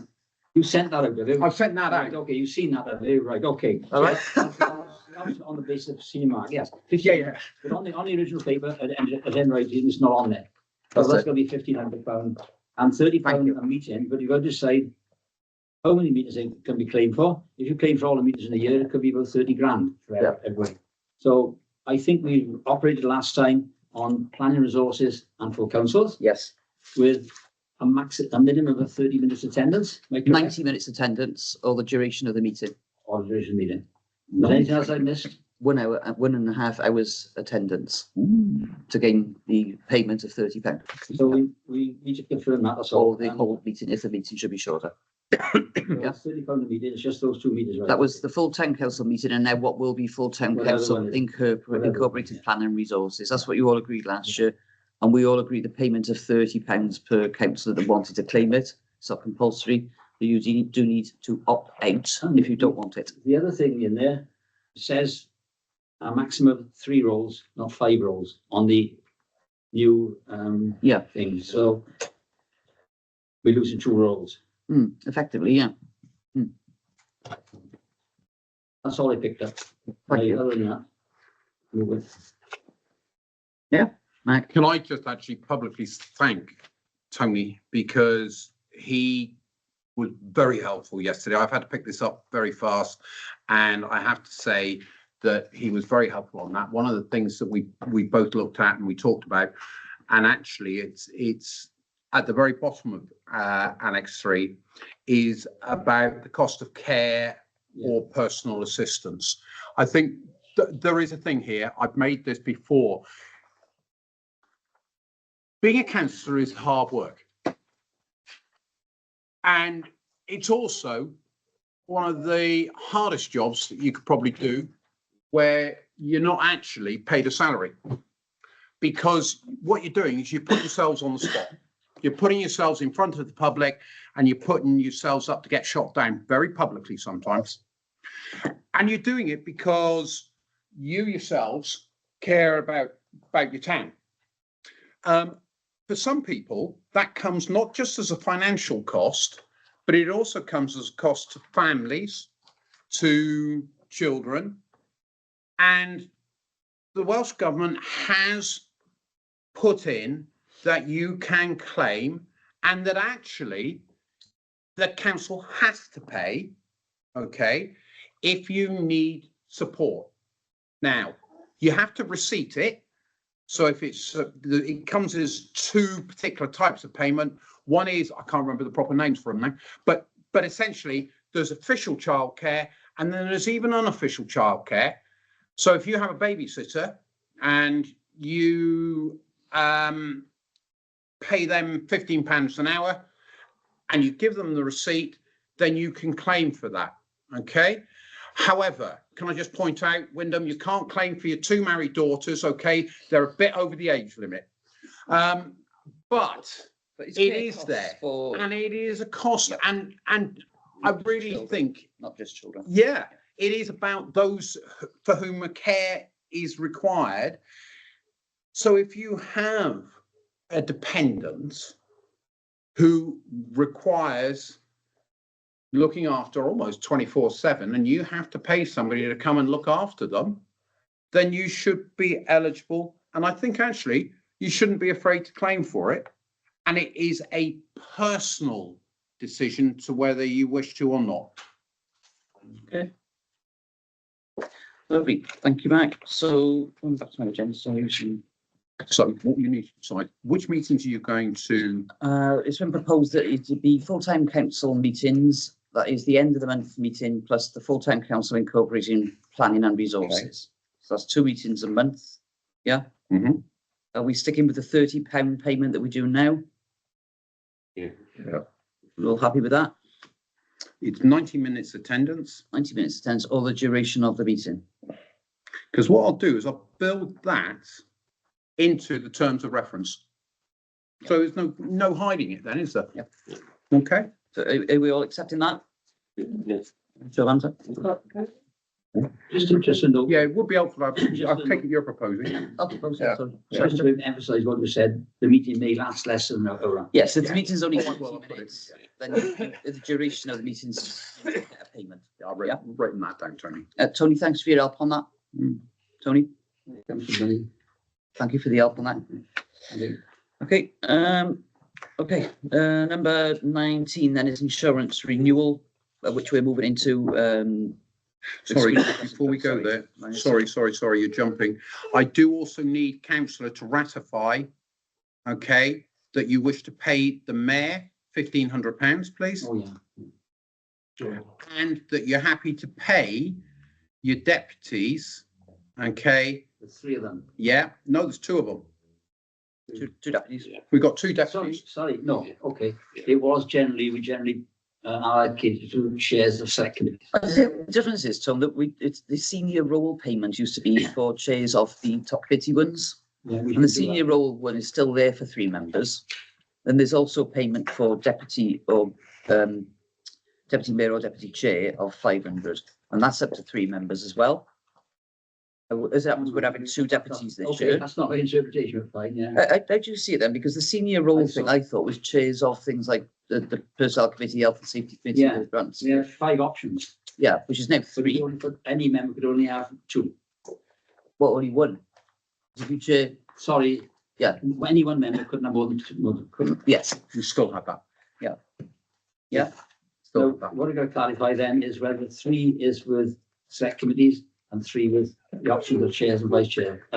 You sent that out, have you? I've sent that Right, out. okay, you've seen that, have you? Right, okay. All right. That's on the basis of senior mark, yes. Yeah. But on the original paper, and then writing, it's not on there. So That's that's it. gonna be £1,500 and £30 a meeting, but you've got to decide how many meetings they can be claimed for. If you claim for all the meetings in a year, it could be about 30 grand for everybody. So I think we operated last time on planning resources and full councils Yes. with a minimum of 30 minutes attendance. 90 minutes attendance or the duration of the meeting. Or duration meeting. Is there anything else I missed? 1 hour, 1.5 hours attendance to gain the payment of £30. So we need to confirm that, that's Or all. the whole meeting, if the meeting should be shorter. That's £30 a meeting, it's just those two meetings, right? That was the full town council meeting and now what will be full town Whatever council one is. incorporated plan and resources. That's what you all agreed last year. And we all agreed the payment of £30 per councillor that wanted to claim it. It's not compulsory, but you do need to opt out if you don't want it. The other thing in there says a maximum of 3 roles, not 5 roles, on the new Yeah. thing. So we're losing 2 roles. Effectively, yeah. That's all I picked up. Thank you. Other than that, move it. Mac. Can I just actually publicly thank Tony because he was very helpful yesterday. I've had to pick this up very fast and I have to say that he was very helpful on that. One of the things that we both looked at and we talked about, and actually it's at the very bottom of Annex 3 is about the cost of care or personal assistance. I think there is a thing here. I've made this before. Being a councillor is hard work. And it's also one of the hardest jobs that you could probably do where you're not actually paid a salary. Because what you're doing is you put yourselves on the spot. You're putting yourselves in front of the public and you're putting yourselves up to get shot down very publicly sometimes. And you're doing it because you yourselves care about your town. For some people, that comes not just as a financial cost, but it also comes as a cost to families, to children. And the Welsh Government has put in that you can claim and that actually the council has to pay, okay, if you need support. Now, you have to receipt it. So if it's, it comes as two particular types of payment. One is, I can't remember the proper names for them now, but essentially there's official childcare and then there's even unofficial childcare. So if you have a babysitter and you pay them £15 an hour and you give them the receipt, then you can claim for that, okay? However, can I just point out, Wyndham, you can't claim for your two married daughters, okay? They're a bit over the age limit. But it's it clear is costs there for, and it is a cost, and I really children. think, not just children. yeah, it is about those for whom a care is required. So if you have a dependent who requires looking after almost 24/7 and you have to pay somebody to come and look after them, then you should be eligible. And I think actually you shouldn't be afraid to claim for it. And it is a personal decision to whether you wish to or not. Okay. Lovely, thank you, Mike. So, going back to my agenda, So what you need to decide, which meetings are you going to? it's been proposed that it be full-time council meetings. That is the end of the month meeting plus the full-time council incorporating planning and resources. So that's 2 meetings a month. Yeah. Mhm. Are we sticking with the £30 payment that we do now? Yeah. We're all happy with that? It's 90 minutes attendance. 90 minutes attendance, or the duration of the meeting. Because what I'll do is I'll build that into the terms of reference. So there's no hiding it then, is there? Yep. Okay. So are we all accepting that? Yes. Show of hands up. Just a note. Yeah, it would be helpful. I've taken your proposing. I'll propose Yeah. that, sorry. Just to emphasise what you said, the meeting may last less than an hour. Yes, if the meeting's only Well, 90 I'll put it, minutes, then the duration of the meeting's you get a payment. I've Yeah. written that down, Tony. Tony, thanks for your help on that. Tony, thank you for the help on that. Okay, okay, number 19 then is insurance renewal, which we're moving into. Sorry, before we go there, sorry, you're jumping. I do also need councillor to ratify, okay, that you wish to pay the mayor £1,500, please. Oh, yeah. And that you're happy to pay your deputies, okay? The three of them. Yeah, no, there's two of them. Two deputies. We've got two Sorry, deputies. sorry, no, okay. It was generally, we generally allocated to shares of second. The difference is, Tom, that it's the senior role payment used to be for chairs of the top committee ones. Yeah, And the senior role one is still there for 3 members. Then there's also payment for deputy or deputy mayor or deputy chair of 500, and that's up to 3 members as well. As it happens, we're having 2 deputies this Okay, year. that's not my interpretation, but fine, yeah. I do see it then, because the senior role thing I thought was chairs of things like the personnel committee, health and safety committee, Yeah. those grants. We have 5 options. Yeah, which is now So we 3. only put, any member could only have 2. Well, only 1. If you chair, Sorry. Yeah. Any one member couldn't have more than 2. yes, You still have that. Yeah. Still So have that. what I'm going to clarify then is whether 3 is with select committees and 3 with the options of chairs and vice chair.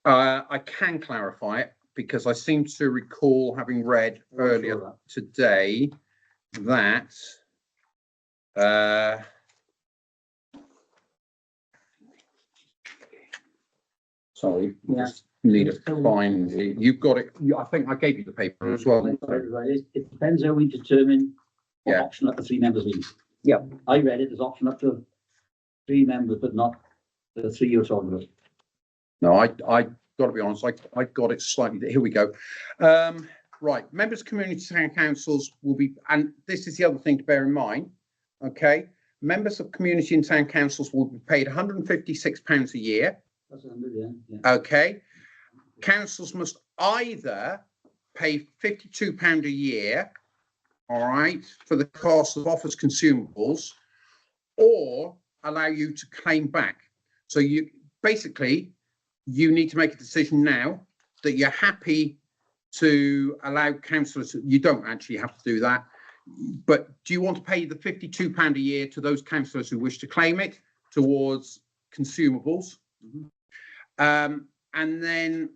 I can clarify it because I seem to recall having read earlier today that sorry, Yeah. just need to find it. You've got it. I think I gave you the paper as well. It depends how we determine what Yeah. option up to 3 members means. Yeah. I read it as option up to 3 members, but not the 3 you're talking about. No, I got to be honest. I got it slightly. Here we go. Right, members of community town councils will be, and this is the other thing to bear in mind. Okay, members of community and town councils will be paid £156 a year. That's 100, yeah. Okay, councils must either pay £52 a year, all right, for the cost of office consumables, or allow you to claim back. So you basically, you need to make a decision now that you're happy to allow councillors, you don't actually have to do that. but do you want to pay the £52 a year to those councillors who wish to claim it towards consumables? And then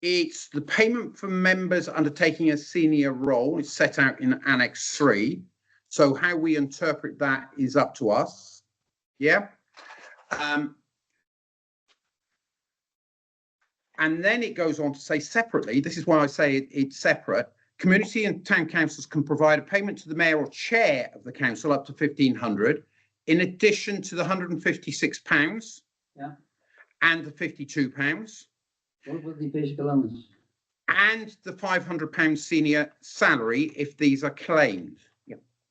it's the payment for members undertaking a senior role is set out in Annex 3. So how we interpret that is up to us. Yeah. And then it goes on to say separately, this is why I say it's separate. Community and town councils can provide a payment to the mayor or chair of the council up to £1,500, in addition to the £156 and the £52. What about the basic allowance? And the £500 senior salary if these are claimed.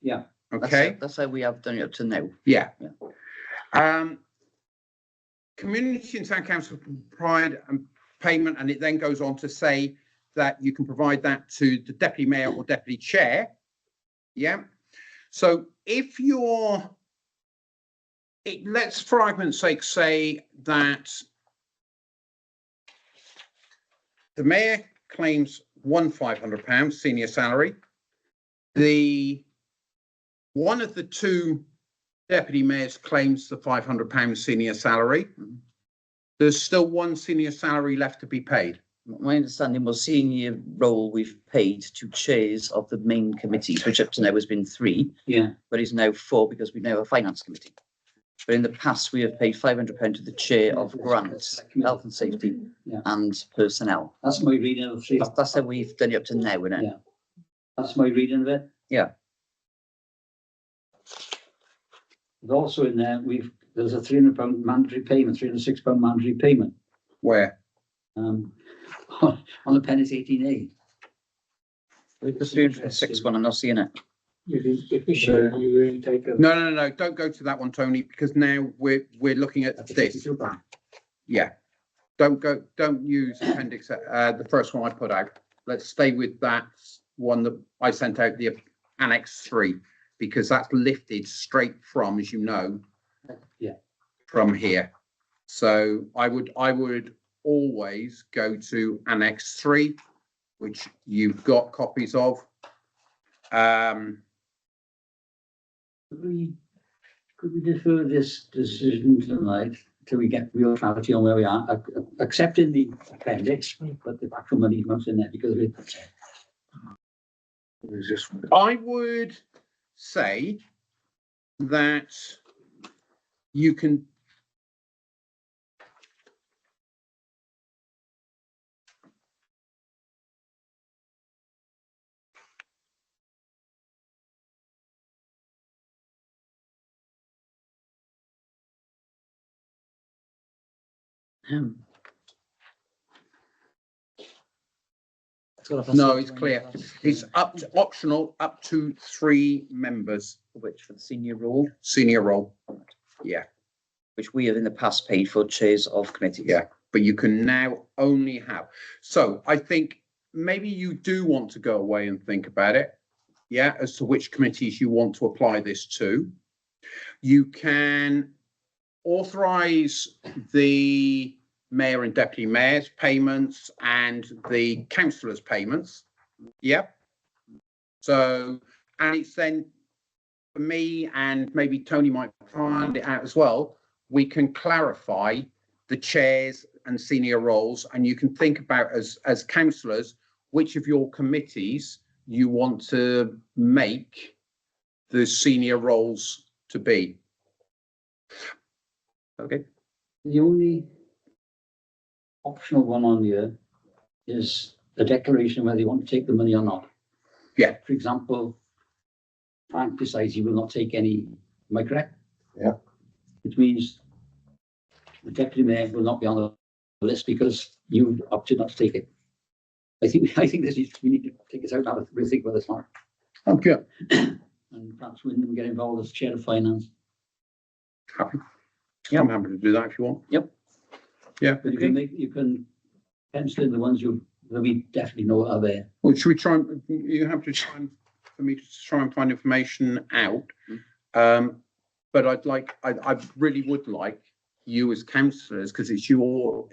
Yeah. Okay. That's how we have done it up to now. Yeah. Community and town council can provide payment, and it then goes on to say that you can provide that to the deputy mayor or deputy chair. Yeah. So if you're, let's for argument's sake say that the mayor claims one £500 senior salary. One of the two deputy mayors claims the £500 senior salary. There's still one senior salary left to be paid. My understanding was senior role we've paid to chairs of the main committees, which up to now has been 3. Yeah. But is now 4 because we now have a finance committee. But in the past, we have paid £500 to the chair of grants, health and safety, and personnel. That's my reading of the That's how we've done it up to now, isn't it? Yeah. That's my reading of it. Yeah. But also in there, there's a £300 mandatory payment, £306 mandatory payment. Where? On the Appendix 18A. The 306 one, I'm not seeing it. No. Don't go to that one, Tony, because now we're looking at this. Yeah. Don't use appendix, the first one I put out. Let's stay with that one that I sent out, the Annex 3, because that's lifted straight from, as you know, from here. So I would always go to Annex 3, which you've got copies of. Could we defer this decision tonight till we get real clarity on where we are, accepting the appendix, but the actual money's not in there because of it. I would say that you can no, it's clear. It's up to optional up to 3 members. Which for the senior role? Senior role. Yeah. Which we have in the past paid for chairs of committees. Yeah, but you can now only have. So I think maybe you do want to go away and think about it. Yeah, as to which committees you want to apply this to. You can authorize the mayor and deputy mayor's payments and the councillors' payments. Yep. So, and it's then for me, and maybe Tony might find it out as well, we can clarify the chairs and senior roles, and you can think about as councillors which of your committees you want to make the senior roles to be. Okay. The only optional one on here is a declaration whether you want to take the money or not. Yeah. For example, Frank decides he will not take any, am I correct? Yeah. Which means the deputy mayor will not be on the list because you opted not to take it. I think this is, we need to take this out now, really think about this more. Okay. And perhaps we can get involved as chair of finance. Happy. Yep. I'm happy to do that if you want. Yep. Yeah. But you can pencil in the ones that we definitely know are there. Well, should we try and, you have to try and, for me to try and find information out. But I really would like you as councillors, because it's your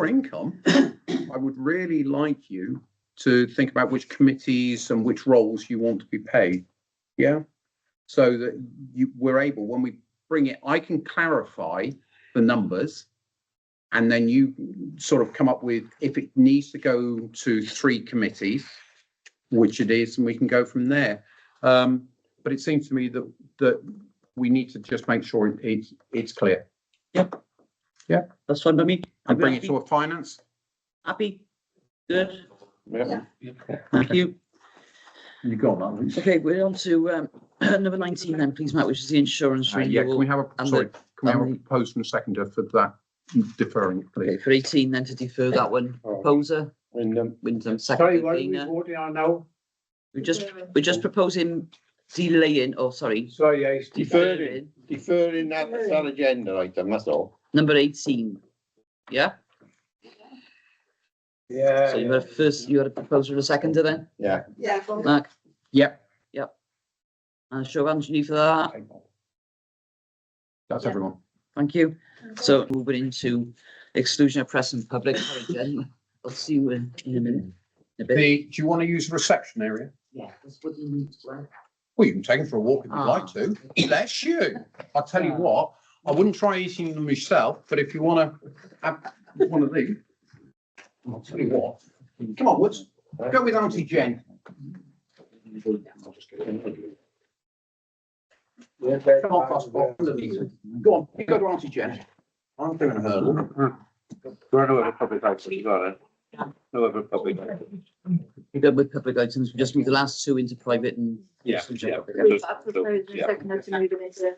income. I would really like you to think about which committees and which roles you want to be paid. Yeah. So that we're able, when we bring it, I can clarify the numbers. And then you sort of come up with, if it needs to go to 3 committees, which it is, and we can go from there. But it seems to me that we need to just make sure it's clear. Yep. Yeah. That's fine by me. And bring it to a finance. Happy? Good? Yeah. Thank you. You got that one. Okay, we're on to number 19 then, please, Matt, which is the insurance Yeah, can renewal. we have a, and sorry, the- can we have a and the- proposal and a seconder for that deferring, Okay, please? for 18 then to defer that one. Proposer, Wyndham, Sorry, second. what are we voting on now? We're just proposing delaying, oh, sorry, Sorry, I. Deferring that agenda item, that's all. number 18. Yeah? Yeah. So you had a first, you had a proposer and a seconder then? Yeah. Yeah. Mark? Yep, And show of hands you need for that. that's everyone. Thank you. So moving into exclusion of press and public. Sorry, Jen. I'll see you in a minute. A bit. Do you want to use the reception area? Yeah, that's what you need to wear. Well, you can take them for a walk if you'd like to. Bless you. I'll tell you what, I wouldn't try eating them myself, but if you want to have one of these, I'll tell you what. Come on, Woods. Go with Auntie Jen. Come on, Crossbar. Go on, you go to Auntie Jen. I'm doing a hurdle. There are no other public items, you got it? No other public items. You're good with public items. We just move the last 2 into private and. Yeah, exclusion yeah. of public. I propose a second to move it into.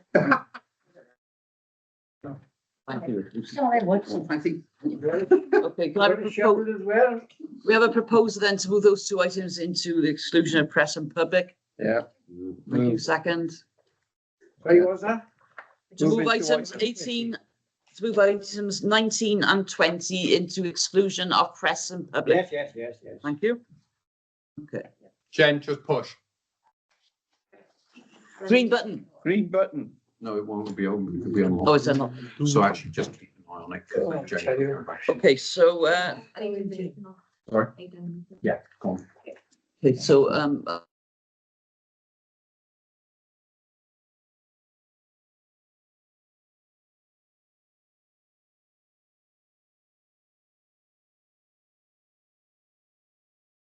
Thank you. Thank you. Okay, can I propose, As well. we have a proposal then to move those 2 items into the exclusion of press and public. Yeah. Thank you, second. Sorry, what's that? To Move move into items 18, to move items 19 and 20 into exclusion of press and public. Yes. Thank you. Okay, Jen, just push. green button. Green button. No, it won't be on, it'll be on. Oh, it's not. So actually just keep an eye on it. 'Cause Jen- Okay, so, Sorry? Yeah, go on. okay, so,